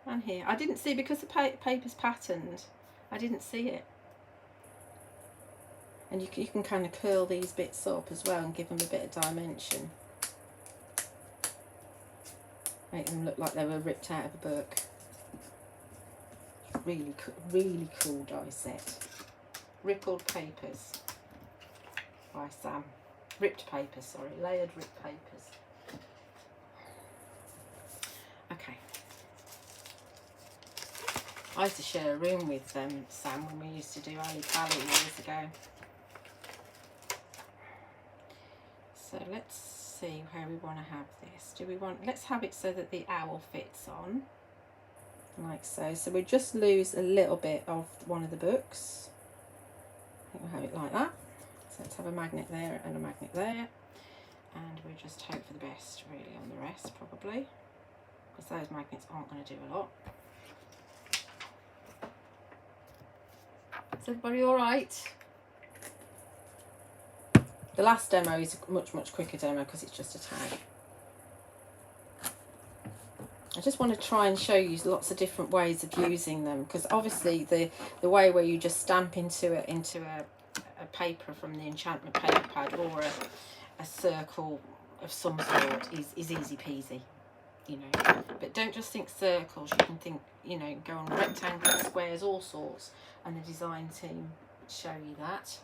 and here. I didn't see, because the paper's patterned, I didn't see it. And you can kind of curl these bits up as well and give them a bit of dimension. Make them look like they were ripped out of a book. Really cool die set. Rippled Papers by Sam. Ripped papers, sorry, layered ripped papers. Okay. I used to share a room with Sam when we used to do Ali Pally years ago. So let's see how we want to have this. Let's have it so that the owl fits on, like so. So we just lose a little bit of one of the books. I think we'll have it like that. So let's have a magnet there and a magnet there. And we just hope for the best, really, on the rest, probably. Because those magnets aren't going to do a lot. Is everybody all right? The last demo is a much quicker demo because it's just a tag. I just want to try and show you lots of different ways of using them, because obviously the way where you just stamp into a paper from the enchantment paper pad, or a circle of some sort, is easy peasy, you know. But don't just think circles, you can think, you know, go on rectangles, squares, all sorts, and the design team show you that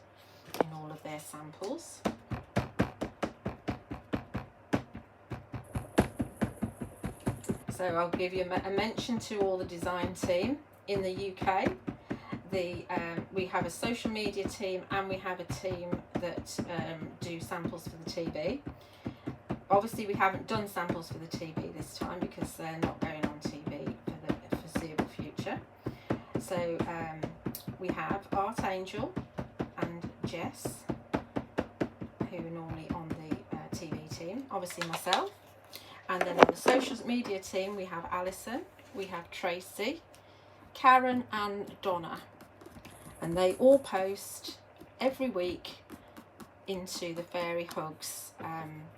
in all of their samples. So I'll give you a mention to all the design team in the UK. We have a social media team, and we have a team that do samples for the TV. Obviously we haven't done samples for the TV this time because they're not going on TV for the foreseeable future. So we have Art Angel and Jess, who are normally on the TV team, obviously myself. And then on the social media team we have Alison, we have Tracy, Karen and Donna. And they all post every week into the Fairy Hugs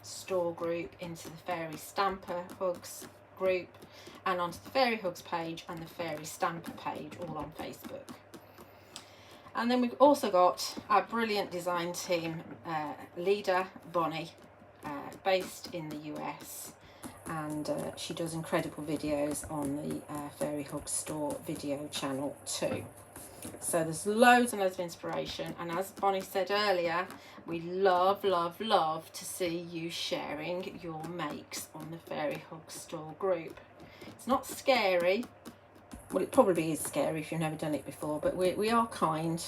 store group, into the Fairy Stamper Hugs group, and onto the Fairy Hugs page and the Fairy Stamper page, all on Facebook. And then we've also got our brilliant design team leader, Bonnie, based in the US, and she does incredible videos on the Fairy Hug Store video channel too. So there's loads and loads of inspiration, and as Bonnie said earlier, we love to see you sharing your makes on the Fairy Hug Store group. It's not scary. Well, it probably is scary if you've never done it before, but we are kind,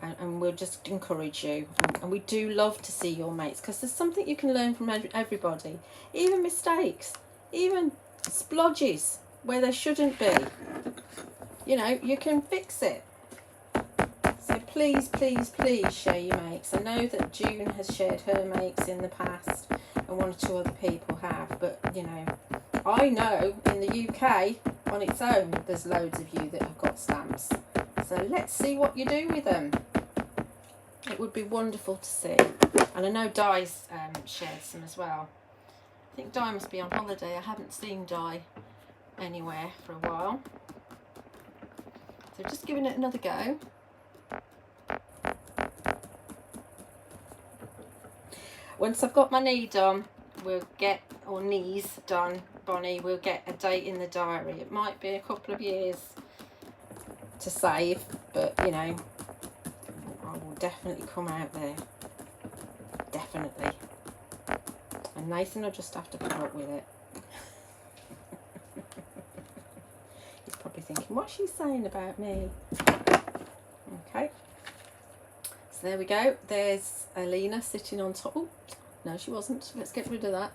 and we'll just encourage you. And we do love to see your mates, because there's something you can learn from everybody, even mistakes, even splodges where there shouldn't be. You know, you can fix it. So please share your makes. I know that June has shared her makes in the past, and 1 or 2 other people have, but you know, I know in the UK on its own there's loads of you that have got stamps. So let's see what you do with them. It would be wonderful to see. And I know Di's shared some as well. I think Di must be on holiday. I haven't seen Di anywhere for a while. So just giving it another go. Once I've got my knee done, we'll get, or knees done, Bonnie, we'll get a date in the diary. It might be a couple of years to save, but you know, I will definitely come out there. Definitely. And Nathan will just have to put up with it. He's probably thinking, what's she saying about me? Okay. So there we go. There's Alina sitting on top. Oh, no, she wasn't. Let's get rid of that.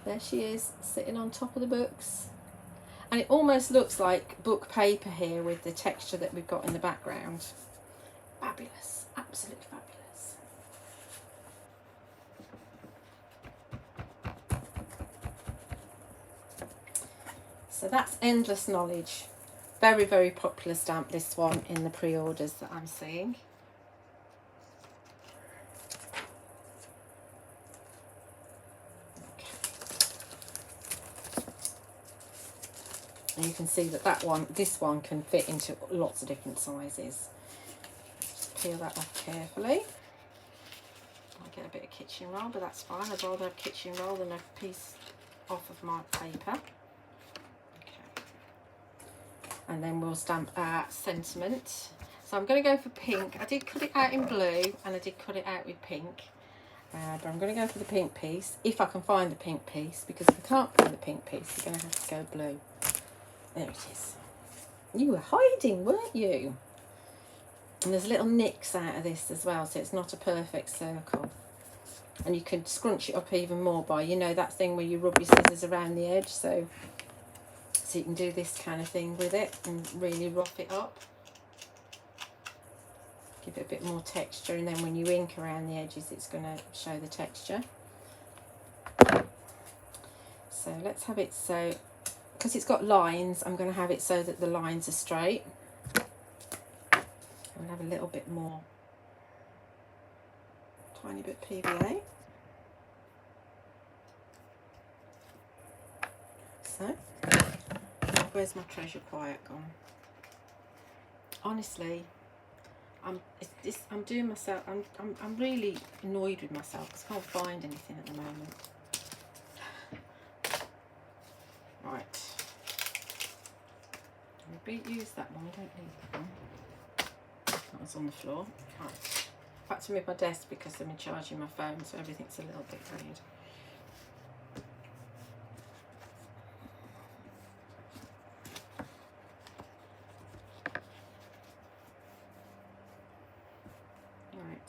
There she is, sitting on top of the books. And it almost looks like book paper here with the texture that we've got in the background. Fabulous. Absolutely fabulous. So that's Endless Knowledge. Very popular stamp, this one, in the pre-orders that I'm seeing. And you can see that this one can fit into lots of different sizes. Just peel that off carefully. I'll get a bit of kitchen roll, but that's fine. I'd rather have kitchen roll than a piece off of my paper. Okay. And then we'll stamp our sentiment. So I'm going to go for pink. I did cut it out in blue, and I did cut it out with pink. But I'm going to go for the pink piece, if I can find the pink piece, because if I can't find the pink piece, you're going to have to go blue. There it is. You were hiding, weren't you? And there's little nicks out of this as well, so it's not a perfect circle. And you can scrunch it up even more by, you know, that thing where you rub your scissors around the edge, so you can do this kind of thing with it and really rough it up. Give it a bit more texture, and then when you ink around the edges, it's going to show the texture. So let's have it so, because it's got lines, I'm going to have it so that the lines are straight. I'll have a little bit more, tiny bit PVA. So, where's my treasure quiet gone? Honestly, I'm doing myself. I'm really annoyed with myself because I can't find anything at the moment. Right. We use that one, don't need that one. That was on the floor. Right. Back to move my desk because I'm charging my phone, so everything's a little bit weird. Right,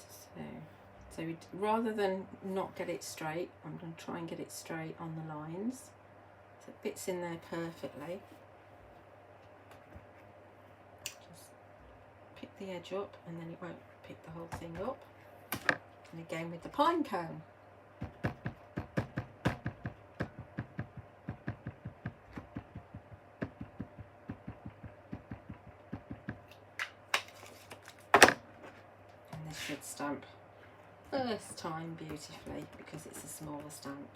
so rather than not get it straight, I'm going to try and get it straight on the lines. So it fits in there perfectly. Pick the edge up, and then it won't pick the whole thing up. And again with the pine cone. And this should stamp first time beautifully because it's a smaller stamp.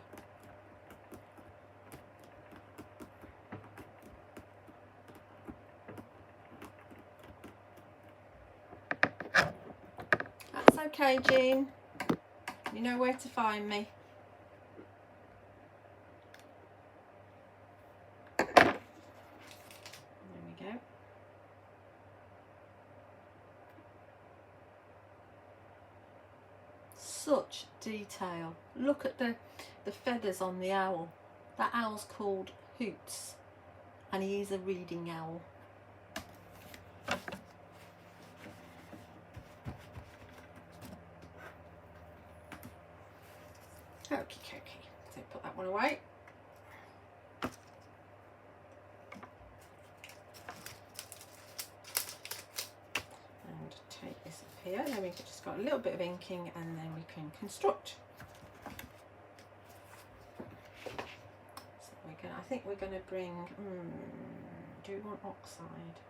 okay, Jean. You know where to find me. There we go. Such detail. Look at the feathers on the owl. That owl's called Hoots, and he is a reading owl. Okie dokie. So put that one away. And take this up here. Then we've just got a little bit of inking, and then we can construct. So I think we're going to bring. Do we want oxide?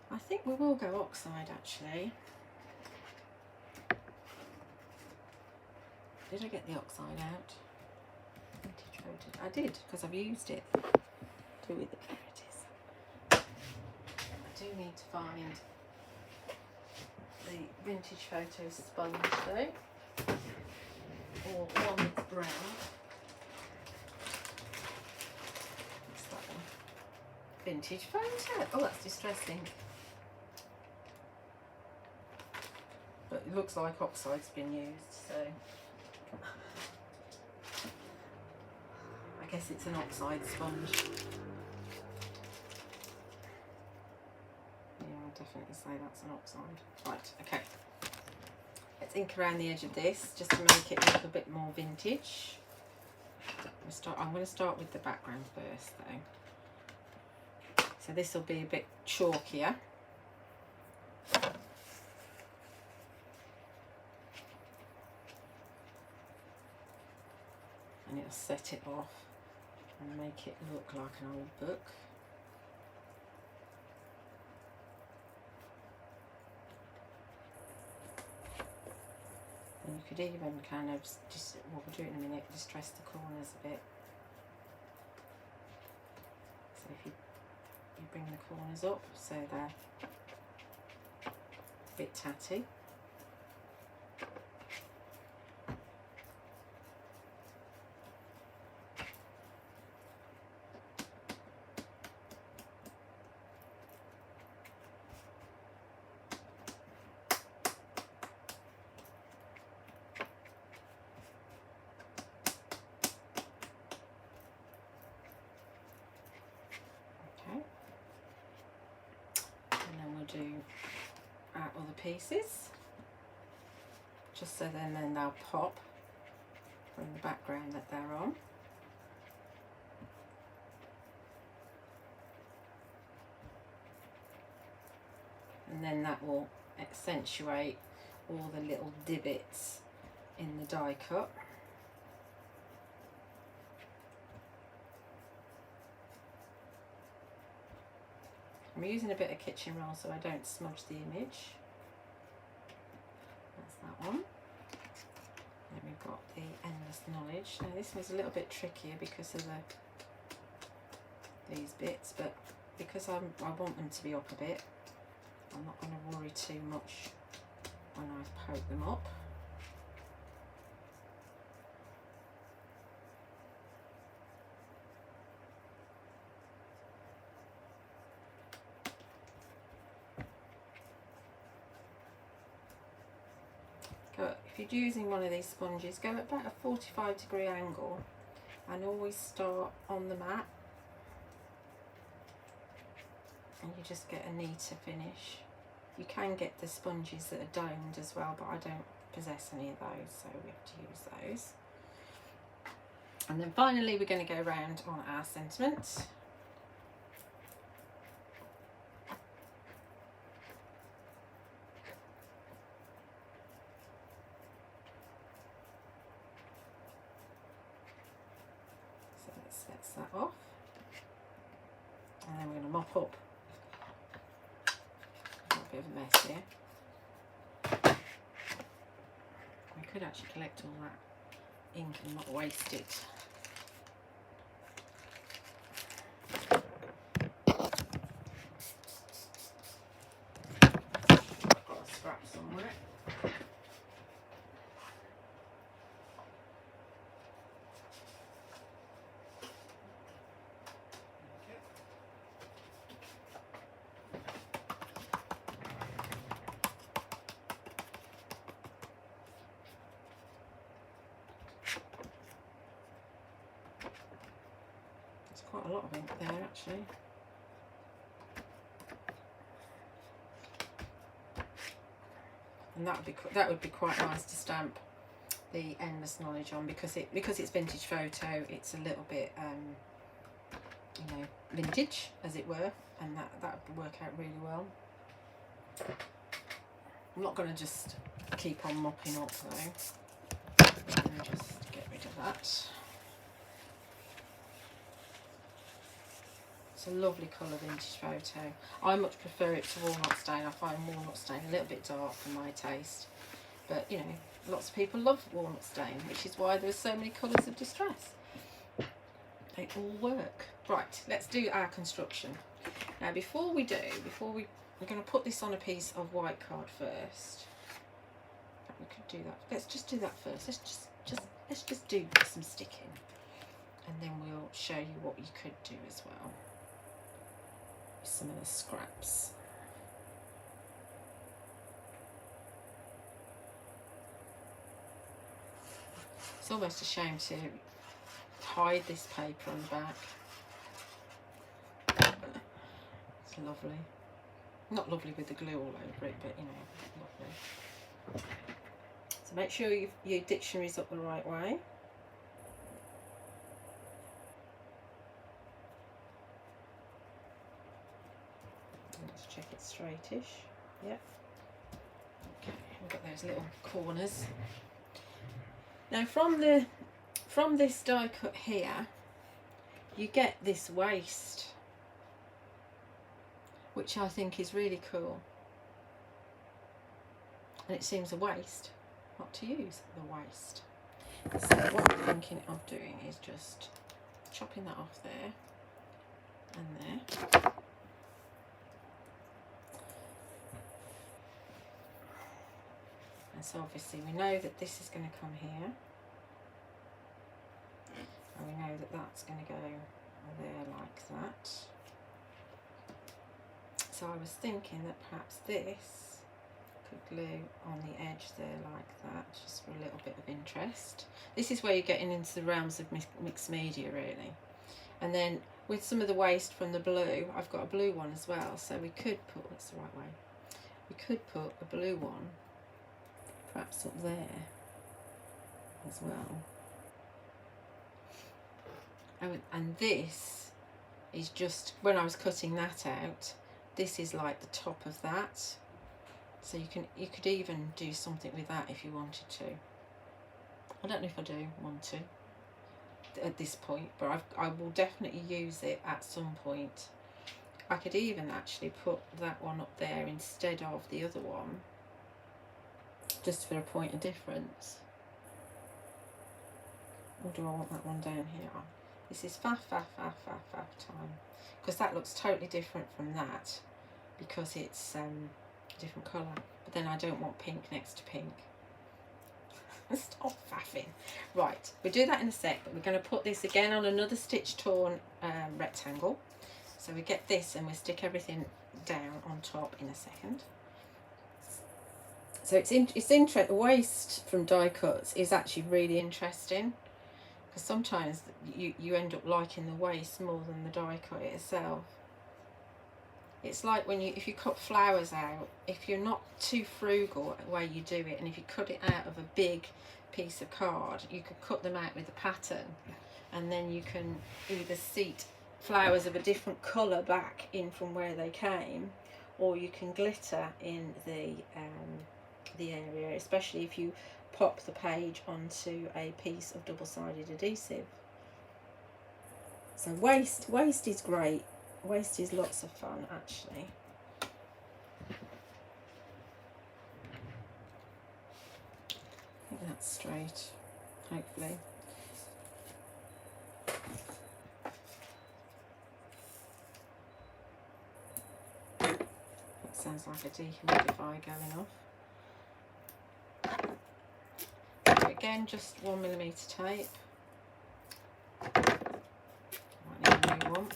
I think we will go oxide actually. Did I get the oxide out? I did, because I've used it. There it is. I do need to find the vintage photo sponge though, or one that's brown. What's that one? Vintage photo. Oh, that's distressing. But it looks like oxide's been used, so I guess it's an oxide sponge. Yeah, I'll definitely say that's an oxide. Right, okay. Let's ink around the edge of this just to make it look a bit more vintage. I'm going to start with the background first though. So this will be a bit chalkier. And it'll set it off and make it look like an old book. And you could even kind of, well, we'll do it in a minute, distress the corners a bit. So if you bring the corners up so they're a bit tatty. Do our other pieces just so then they'll pop from the background that they're on. And then that will accentuate all the little divots in the die cut. I'm using a bit of kitchen roll so I don't smudge the image. That's that one. Then we've got the endless knowledge. Now this one's a little bit trickier because of these bits, but because I want them to be up a bit, I'm not going to worry too much when I poke them up. If you're using one of these sponges, go at about a 45-degree angle and always start on the mat, and you just get a neater finish. You can get the sponges that are domed as well, but I don't possess any of those, so we have to use those. And then finally we're going to go round on our sentiment. That off, and then we're going to mop up. Got a bit of a mess here. We could actually collect all that ink and not waste it. I've got a scrap somewhere. Quite a lot of ink there actually. And that would be quite nice to stamp the endless knowledge on, because it's vintage photo. It's a little bit you know, vintage as it were, and that would work out really well. I'm not going to just keep on mopping up though. I'm going to just get rid of that. It's a lovely colour, vintage photo. I much prefer it to walnut stain. I find walnut stain a little bit dark for my taste, but you know, lots of people love walnut stain, which is why there are so many colours of distress. They all work. Right, let's do our construction. Now we're going to put this on a piece of white card first. We could do that. Let's just do that first. Let's just do some sticking, and then we'll show you what you could do as well. Some of the scraps. It's almost a shame to hide this paper on the back. It's lovely. Not lovely with the glue all over it, but you know, lovely. So make sure your dictionary's up the right way. Let's check it straightish. Yep. Okay, we've got those little corners. Now from this die cut here, you get this waist, which I think is really cool. And it seems a waste not to use the waist. So what I'm thinking of doing is just chopping that off there and there. And so obviously we know that this is going to come here, and we know that that's going to go there like that. So I was thinking that perhaps this could glue on the edge there like that, just for a little bit of interest. This is where you're getting into the realms of mixed media really. And then with some of the waste from the blue, I've got a blue one as well, so we could put, that's the right way, we could put a blue one perhaps up there as well. And this is just, when I was cutting that out, this is like the top of that, so you could even do something with that if you wanted to. I don't know if I do want to at this point, but I will definitely use it at some point. I could even actually put that one up there instead of the other one, just for a point of difference. Or do I want that one down here? This is faff time, because that looks totally different from that, because it's a different colour. But then I don't want pink next to pink. Stop faffing. Right, we'll do that in a sec, but we're going to put this again on another stitch torn rectangle. So we get this and we stick everything down on top in a second. So it's interesting. The waist from die cuts is actually really interesting, because sometimes you end up liking the waist more than the die cut itself. It's like if you cut flowers out, if you're not too frugal at the way you do it, and if you cut it out of a big piece of card, you could cut them out with a pattern, and then you can either seat flowers of a different colour back in from where they came, or you can glitter in the area, especially if you pop the page onto a piece of double-sided adhesive. So waist is great. Waist is lots of fun actually. I think that's straight, hopefully. That sounds like a dehumidifier going off. again, just 1mm tape. Might need a new one.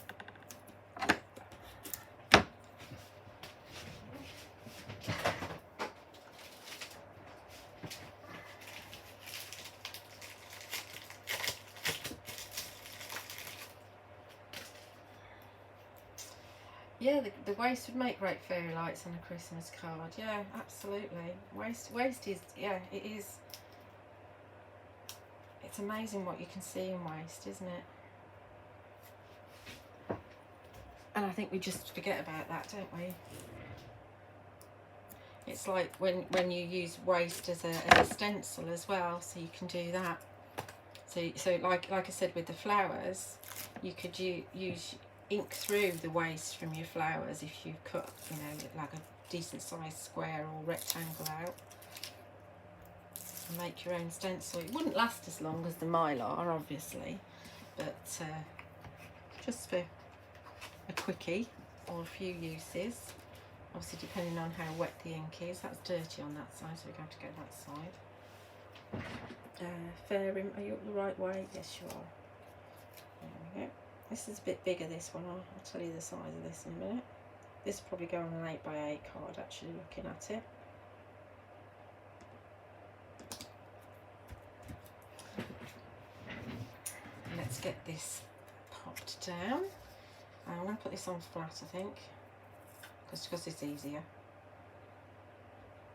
Yeah, the waist would make great fairy lights on a Christmas card. Yeah, absolutely. Waist is, yeah, it is. It's amazing what you can see in waste, isn't it? And I think we just forget about that, don't we? It's like when you use waste as a stencil as well, so you can do that. So like I said with the flowers, you could use ink through the waste from your flowers if you cut, you know, like a decent sized square or rectangle out, and make your own stencil. It wouldn't last as long as the Mylar, obviously, but just for a quickie or a few uses, obviously depending on how wet the ink is. That's dirty on that side, so we're going to go that side. Fairy, are you up the right way? Yes, you are. There we go. This is a bit bigger, this one. I'll tell you the size of this in a minute. This will probably go on an 8x8 card, actually, looking at it. Let's get this popped down. I'm going to put this on flat, I think, because it's easier.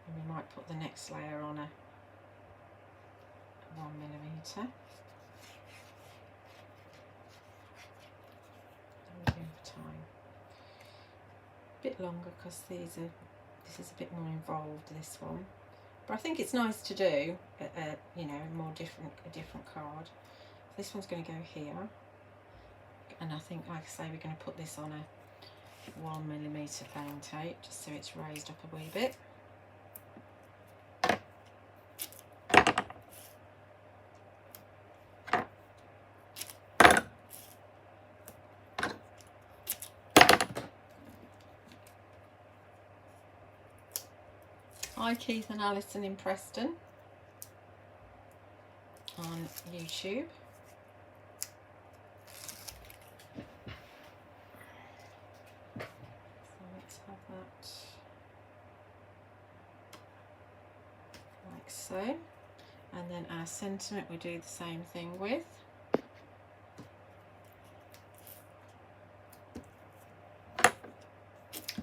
And we might put the next layer on a 1mm. Time. A bit longer because this is a bit more involved, this one, but I think it's nice to do you know, a different card. This one's going to go here, and I think, like I say, we're going to put this on a 1mm foam tape just so it's raised up a wee bit. Hi Keith and Alison in Preston on YouTube. So let's have that like so. And then our sentiment we do the same thing with.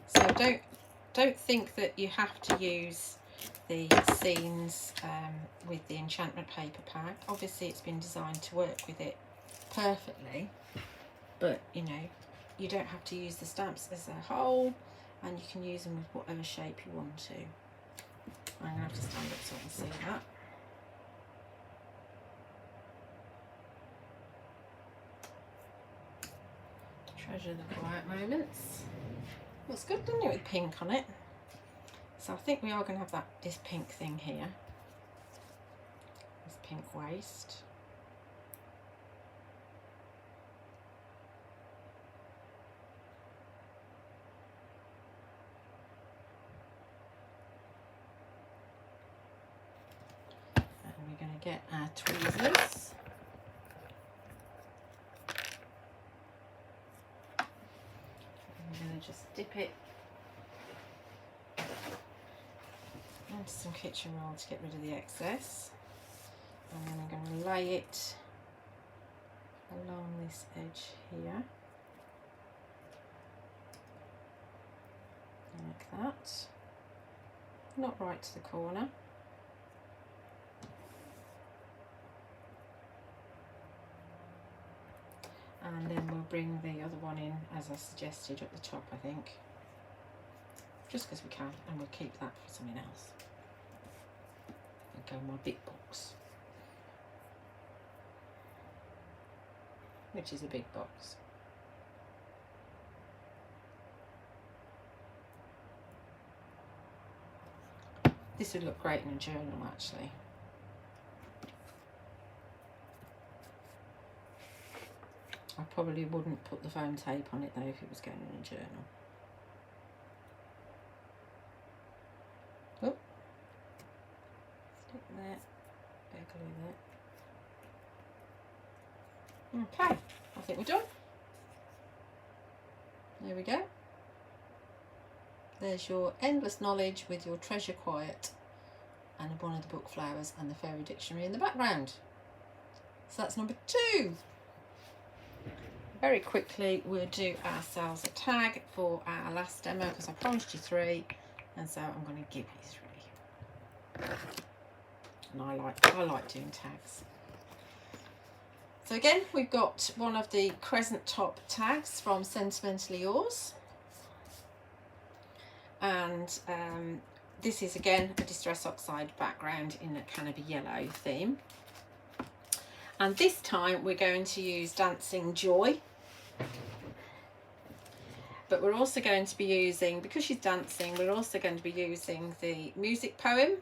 So don't think that you have to use the scenes with the enchantment paper pack. Obviously it's been designed to work with it perfectly, but you know, you don't have to use the stamps as a whole, and you can use them with whatever shape you want to. I'm going to have to stand up so I can see that. Treasure the quiet moments. Looks good, doesn't it, with pink on it? So I think we are going to have this pink thing here. This pink waist. And we're going to get our tweezers. I'm going to just dip it into some kitchen roll to get rid of the excess, and then I'm going to lay it along this edge here, like that, not right to the corner. And then we'll bring the other one in as I suggested at the top, I think, just because we can, and we'll keep that for something else. I'll go in my big box, which is a big box. This would look great in a journal, actually. I probably wouldn't put the foam tape on it though if it was going in a journal. Oh, stick there. bit of glue there. Okay, I think we're done. There we go. There's your endless knowledge with your treasure quiet and one of the book flowers and the fairy dictionary in the background. So that's number 2. Very quickly we'll do ourselves a tag for our last demo because I promised you 3, and so I'm going to give you 3. And I like doing tags. So again, we've got one of the crescent top tags from Sentimentally Yours. And this is again a Distress Oxide background in a kind of a yellow theme. And this time we're going to use Dancing Joy. But we're also going to be using, because she's dancing, we're also going to be using the music poem.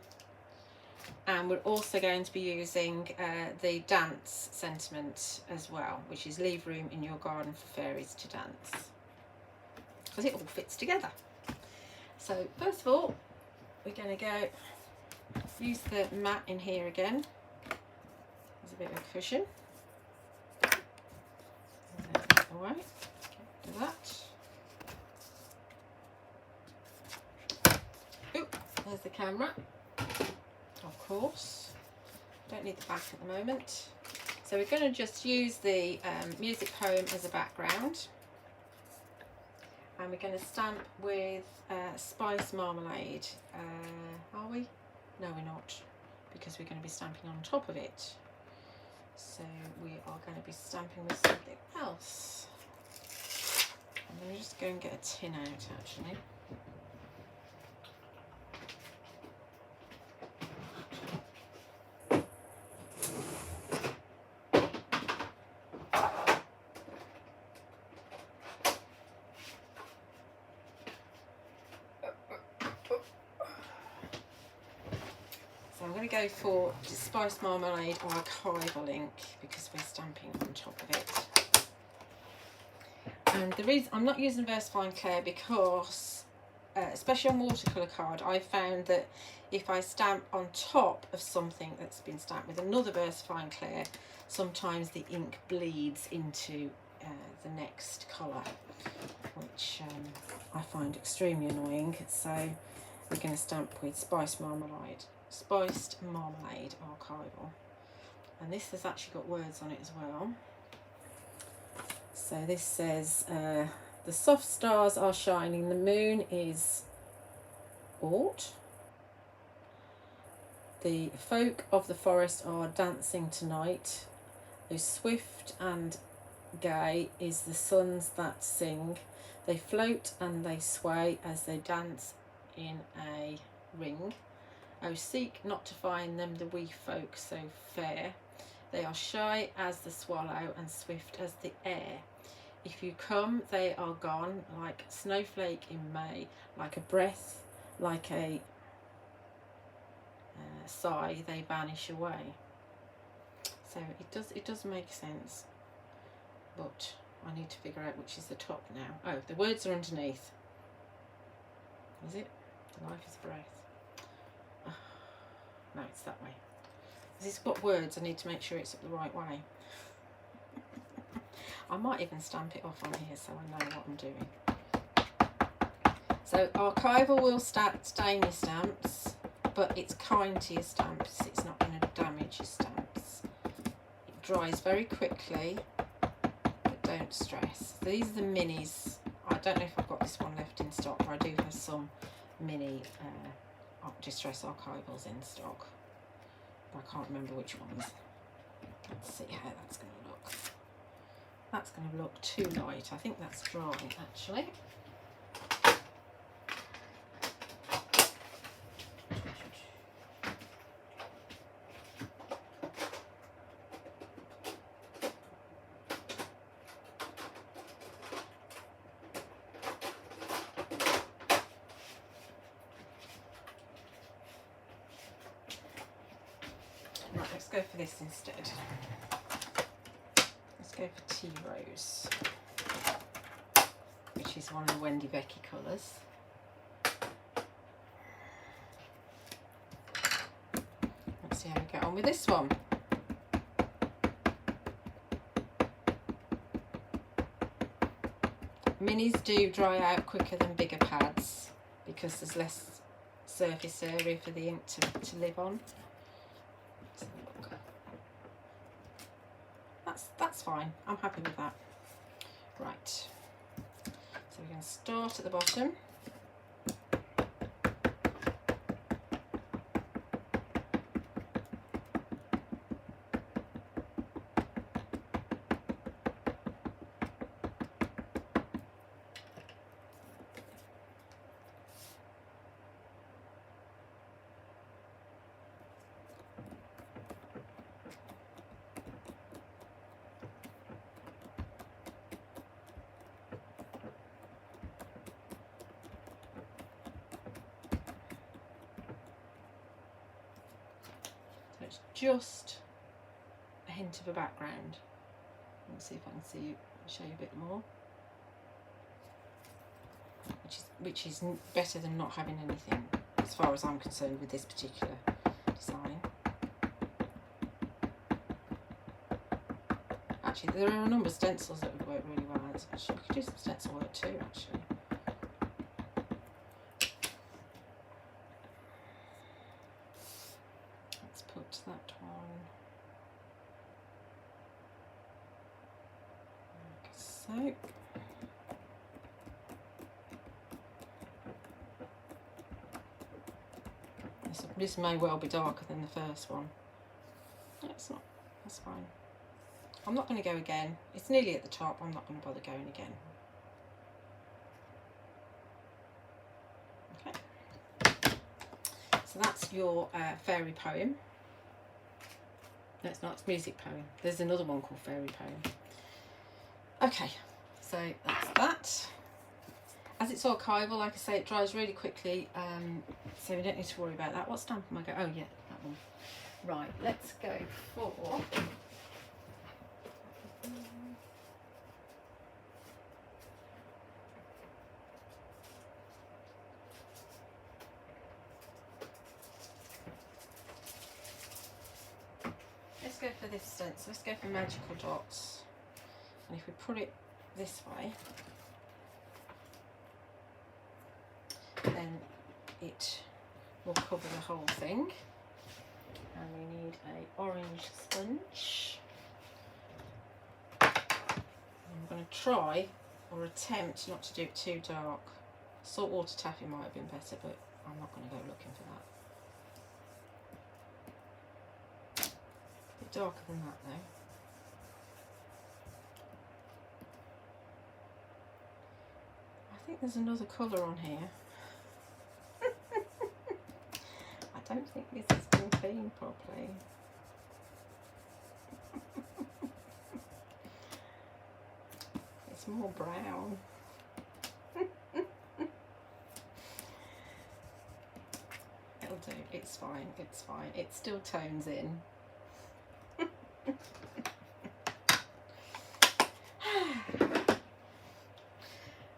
And we're also going to be using the dance sentiment as well, which is leave room in your garden for fairies to dance. Because it all fits together. So first of all, we're going to go use the mat in here again. There's a bit of a cushion. Away. Do that. Oop, there's the camera. Of course. Don't need the back at the moment. So we're going to just use the music poem as a background. And we're going to stamp with Spice Marmalade. Are we? No, we're not, because we're going to be stamping on top of it. So we are going to be stamping with something else. I'm going to just go and get a tin out actually. I'm going to go for Spice Marmalade archival ink because we're stamping on top of it. And the reason I'm not using VersaFine Clair because, especially on watercolour card, I found that if I stamp on top of something that's been stamped with another VersaFine Clair, sometimes the ink bleeds into the next colour, which I find extremely annoying. So we're going to stamp with Spiced Marmalade archival, and this has actually got words on it as well. So this says the soft stars are shining, the moon is aught, the folk of the forest are dancing tonight, though swift and gay is the suns that sing, they float and they sway as they dance in a ring. Oh, seek not to find them, the wee folk so fair. They are shy as the swallow and swift as the air. If you come, they are gone, like snowflake in May, like a breath, like a sigh, they vanish away. So it does make sense, but I need to figure out which is the top now. Oh, the words are underneath. Is it? Life is a breath. No, it's that way. This has got words, I need to make sure it's up the right way. I might even stamp it off on here so I know what I'm doing. So archival will stain your stamps, but it's kind to your stamps. It's not going to damage your stamps. It dries very quickly, but don't stress. These are the minis. I don't know if I've got this one left in stock, but I do have some mini Distress archivals in stock, but I can't remember which ones. Let's see how that's going to look. That's going to look too light. I think that's dry actually. Right, let's go for this instead. Let's go for Tea Rose, which is one of the Wendy Becky colours. Let's see how we go. on with this one. Minis do dry out quicker than bigger pads because there's less surface area for the ink to live on. So look. That's fine. I'm happy with that. Right. So we're going to start at the bottom. It's just a hint of a background. Let's see if I can show you a bit more. Which is better than not having anything, as far as I'm concerned, with this particular design. Actually, there are a number of stencils that would work really well. Actually, we could do some stencil work too, actually. Let's put that one like so. This may well be darker than the first one. No, it's not. That's fine. I'm not going to go again. It's nearly at the top. I'm not going to bother going again. Okay. So that's your fairy poem. No, it's not. It's music poem. There's another one called fairy poem. Okay. So that's that. As it's archival, like I say, it dries really quickly, so we don't need to worry about that. What stamp am I going? Oh yeah, that one. Right, let's go for. Let's go for this stencil. Let's go for Magical Dots, and if we put it this way, then it will cover the whole thing. And we need an orange sponge. I'm going to try or attempt not to do it too dark. Saltwater taffy might have been better, but I'm not going to go looking for that. A bit darker than that though. I think there's another colour on here. I don't think this has been cleaned properly. It's more brown. It'll do. It's fine. It's fine. It still tones in.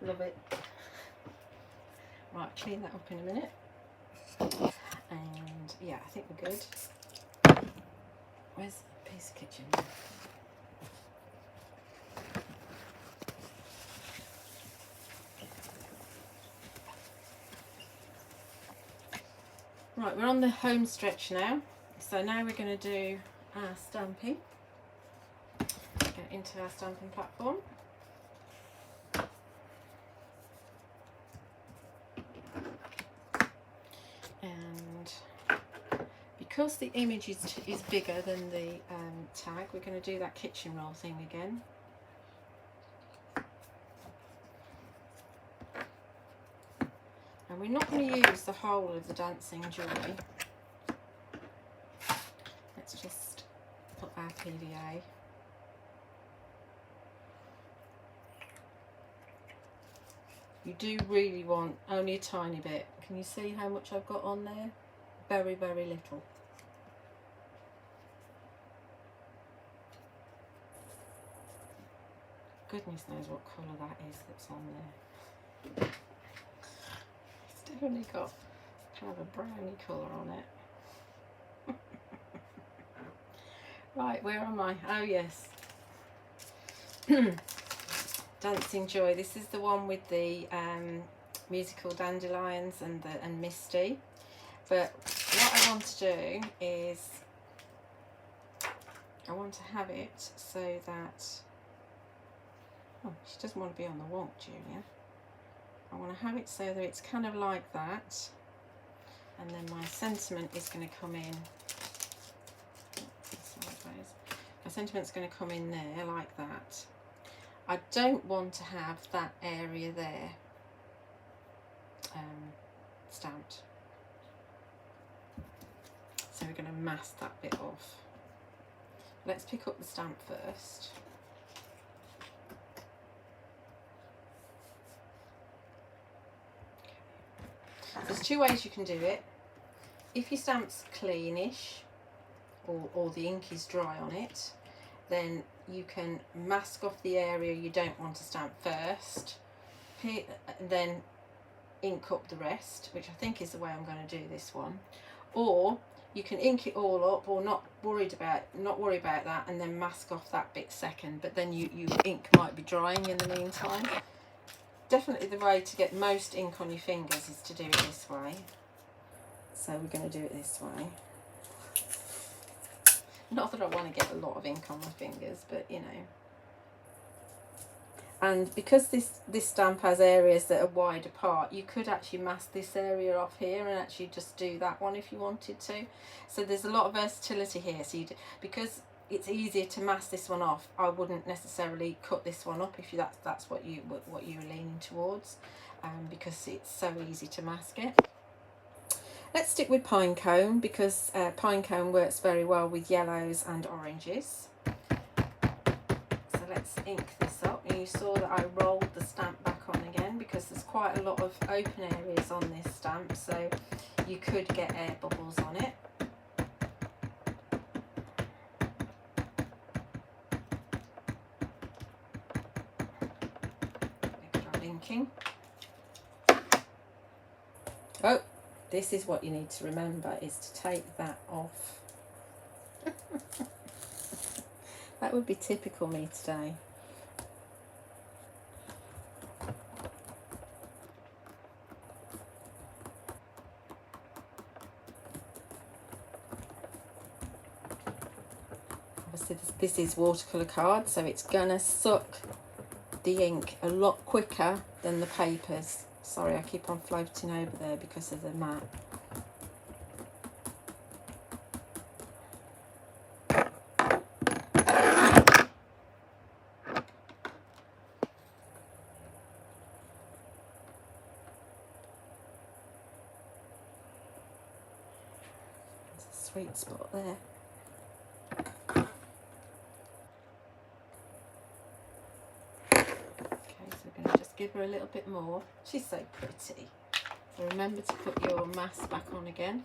Love it. Right, clean that up in a minute. And yeah, I think we're good. Where's the piece of kitchen? Right, we're on the home stretch now. So now we're going to do our stamping. Get into our stamping platform. And because the image is bigger than the tag, we're going to do that kitchen roll thing again. And we're not going to use the whole of the Dancing Joy. Let's just put our PVA. You do really want only a tiny bit. Can you see how much I've got on there? Very, very little. Goodness knows what colour that is that's on there. It's definitely got kind of a browny colour on it. Right, where am I? Oh yes. Dancing Joy. This is the one with the musical dandelions and Misty. But what I want to do is I want to have it so that, oh, she doesn't want to be on the walk, Julia. I want to have it so that it's kind of like that, and then my sentiment is going to come in sideways. My sentiment's going to come in there like that. I don't want to have that area there stamped, so we're going to mask that bit off. Let's pick up the stamp first. There's two ways you can do it. If your stamp's cleanish or the ink is dry on it, then you can mask off the area you don't want to stamp first, then ink up the rest, which I think is the way I'm going to do this one. Or you can ink it all up, or not worry about that, and then mask off that bit second, but then your ink might be drying in the meantime. Definitely the way to get most ink on your fingers is to do it this way. So we're going to do it this way. Not that I want to get a lot of ink on my fingers, but you know. And because this stamp has areas that are wide apart, you could actually mask this area off here and actually just do that one if you wanted to. So there's a lot of versatility here. So because it's easier to mask this one off, I wouldn't necessarily cut this one up if that's what you're leaning towards, because it's so easy to mask it. Let's stick with pine cone, because pine cone works very well with yellows and oranges. So let's ink this up. And you saw that I rolled the stamp back on again because there's quite a lot of open areas on this stamp, so you could get air bubbles on it. Extra inking. Oh, this is what you need to remember, is to take that off. That would be typical me today. Obviously this is watercolour card, so it's gonna suck the ink a lot quicker than the papers. Sorry, I keep on floating over there because of the mat. There's a sweet spot there. Give her a little bit more. She's so pretty. So remember to put your mask back on again.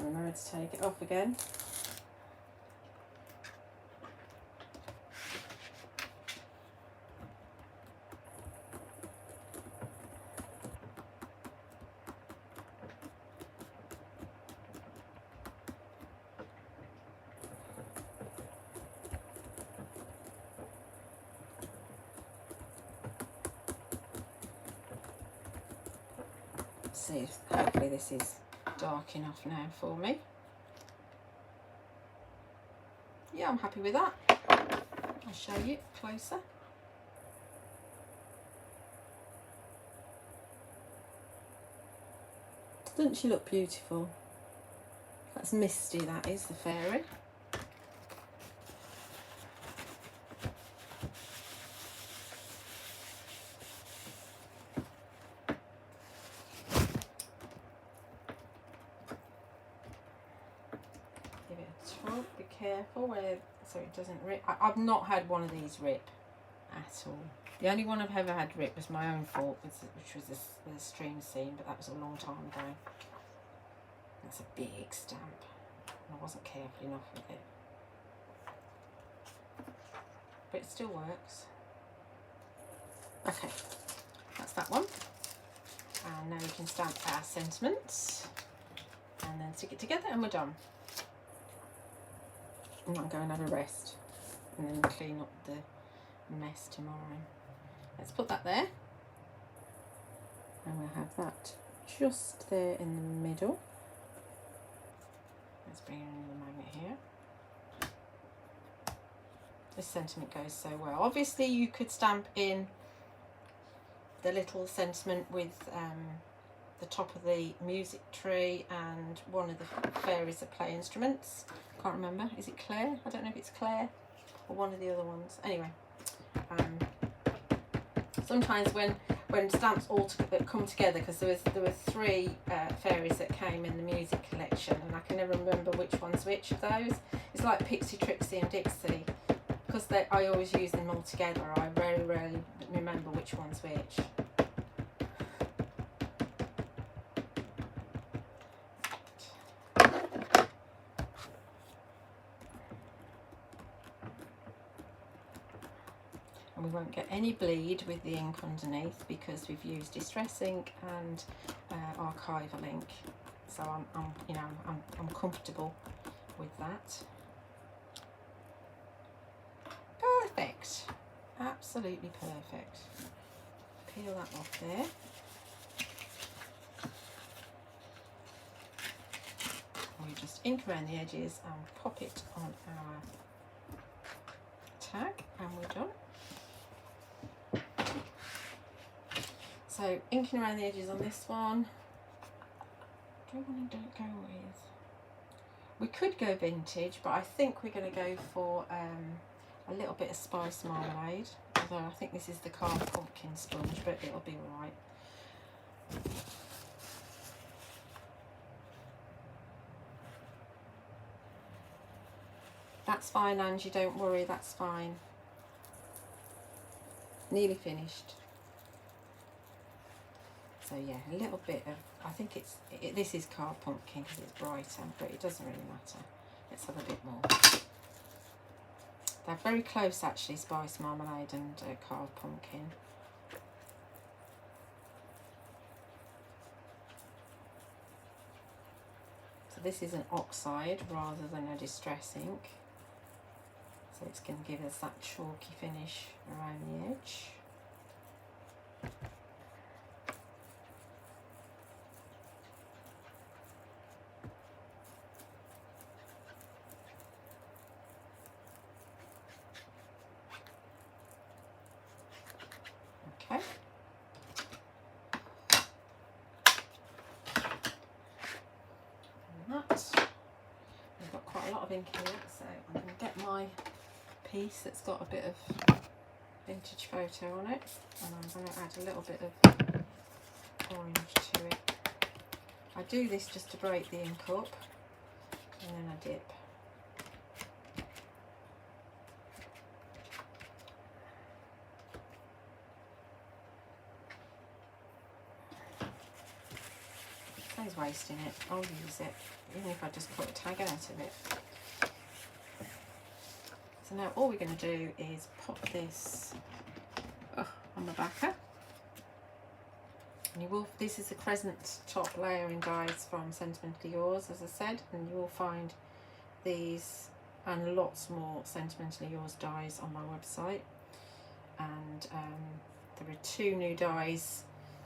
Remember to take it off again. See, hopefully this is dark enough now for me. Yeah, I'm happy with that. I'll show you closer. Doesn't she look beautiful? That's Misty, that is, the fairy. careful where so it doesn't rip. I've not had one of these rip at all. The only one I've ever had rip was my own fault, which was the stream seam, but that was a long time ago. That's a big stamp. I wasn't careful enough with it. But it still works. Okay, that's that one. And now we can stamp our sentiments and then stick it together and we're done. And I'll go and have a rest and then clean up the mess tomorrow. Let's put that there. And we'll have that just there in the middle. Let's bring in the magnet here. This sentiment goes so well. Obviously you could stamp in the little sentiment with the top of the music tree and one of the fairies that play instruments. Can't remember. Is it Claire? I don't know if it's Claire or one of the other ones. Anyway, sometimes when stamps all come together, because there were three fairies that came in the music collection, and I can never remember which one's which of those. It's like Pixie, Trixie, and Dixie. Because I always use them all together, I very rarely remember which one's which. And we won't get any bleed with the ink underneath because we've used Distress ink and archival ink. So I'm comfortable with that. Perfect, absolutely perfect. Peel that off there. We just ink around the edges and pop it on our tag and we're done. So inking around the edges on this one. Don't want to go with. We could go vintage, but I think we're going to go for a little bit of spice marmalade, although I think this is the carved pumpkin sponge, but it'll be alright. That's fine, Angie, don't worry, that's fine. Nearly finished. So yeah, a little bit of, I think this is carved pumpkin because it's brighter, but it doesn't really matter. Let's have a bit more. They're very close actually, spice marmalade and carved pumpkin. So this is an oxide rather than a distress ink. So it's going to give us that chalky finish around the edge. Okay. And that, we've got quite a lot of ink here, so I'm going to get my piece that's got a bit of vintage photo on it, and I'm going to add a little bit of orange to it. I do this just to break the ink up, and then I dip. Saves wasting it, I'll use it, even if I just put a tag out of it. So now all we're going to do is pop this on the backer. And you will, this is a crescent top layering dies from Sentimentally Yours, as I said, and you will find these and lots more Sentimentally Yours dies on my website. And there are 2 new dies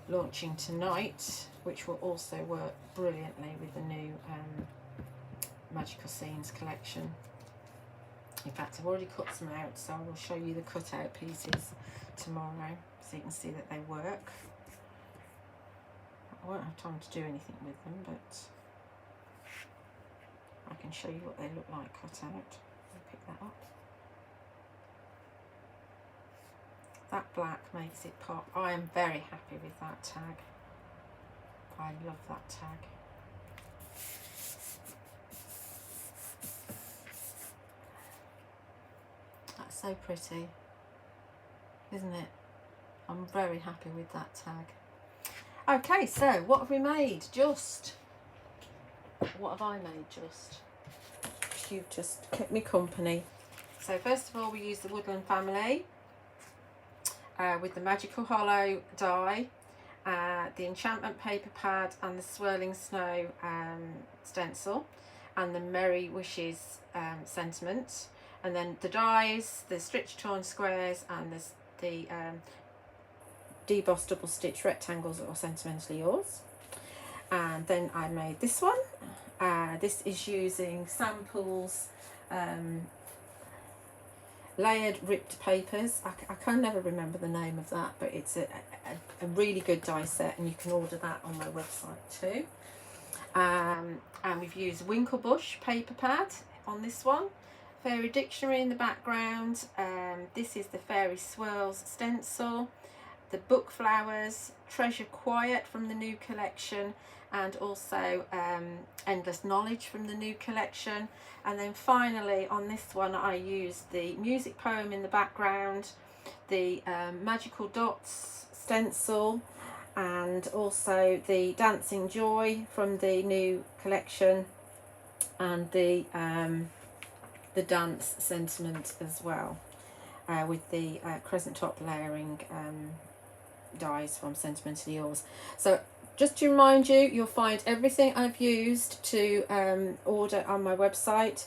launching tonight, which will also work brilliantly with the new Magical Scenes collection. In fact, I've already cut some out, so I will show you the cut out pieces tomorrow so you can see that they work. I won't have time to do anything with them, but I can show you what they look like cut out. I'll pick that up. That black makes it pop. I am very happy with that tag. I love that tag. so pretty, isn't it? I'm very happy with that tag. Okay, so what have we made? What have I made just? You've just kept me company. So first of all, we use the Woodland Family with the Magical Hollow die, the Enchantment paper pad and the Swirling Snow stencil, and the Merry Wishes sentiment, and then the dies, the Stitch Torn squares, and the debossed double stitch rectangles or Sentimentally Yours. And then I made this one. This is using samples, layered ripped papers. I can never remember the name of that, but it's a really good die set, and you can order that on my website too. And we've used Winklebush paper pad on this one, Fairy Dictionary in the background. This is the Fairy Swirls stencil, the Book Flowers, Treasure Quiet from the new collection, and also Endless Knowledge from the new collection. And then finally on this one I used the Music Poem in the background, the Magical Dots stencil, and also the Dancing Joy from the new collection, and the dance sentiment as well, with the crescent top layering dies from Sentimentally Yours. So just to remind you, you'll find everything I've used to order on my website.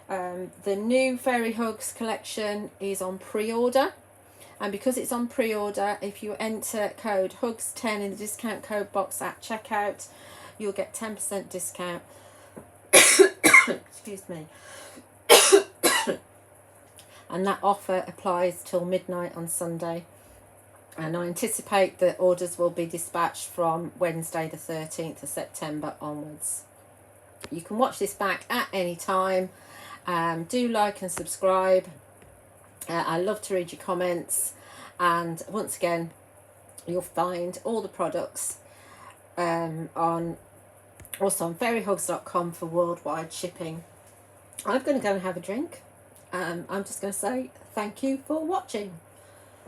The new Fairy Hugs collection is on pre-order, and because it's on pre-order, if you enter code HUGS10 in the discount code box at checkout, you'll get 10% discount. Excuse me. And that offer applies till midnight on Sunday. And I anticipate that orders will be dispatched from Wednesday the 13th of September onwards. You can watch this back at any time. Do like and subscribe. I love to read your comments. And once again, you'll find all the products also on fairyhugs.com for worldwide shipping. I'm going to go and have a drink. I'm just going to say thank you for watching.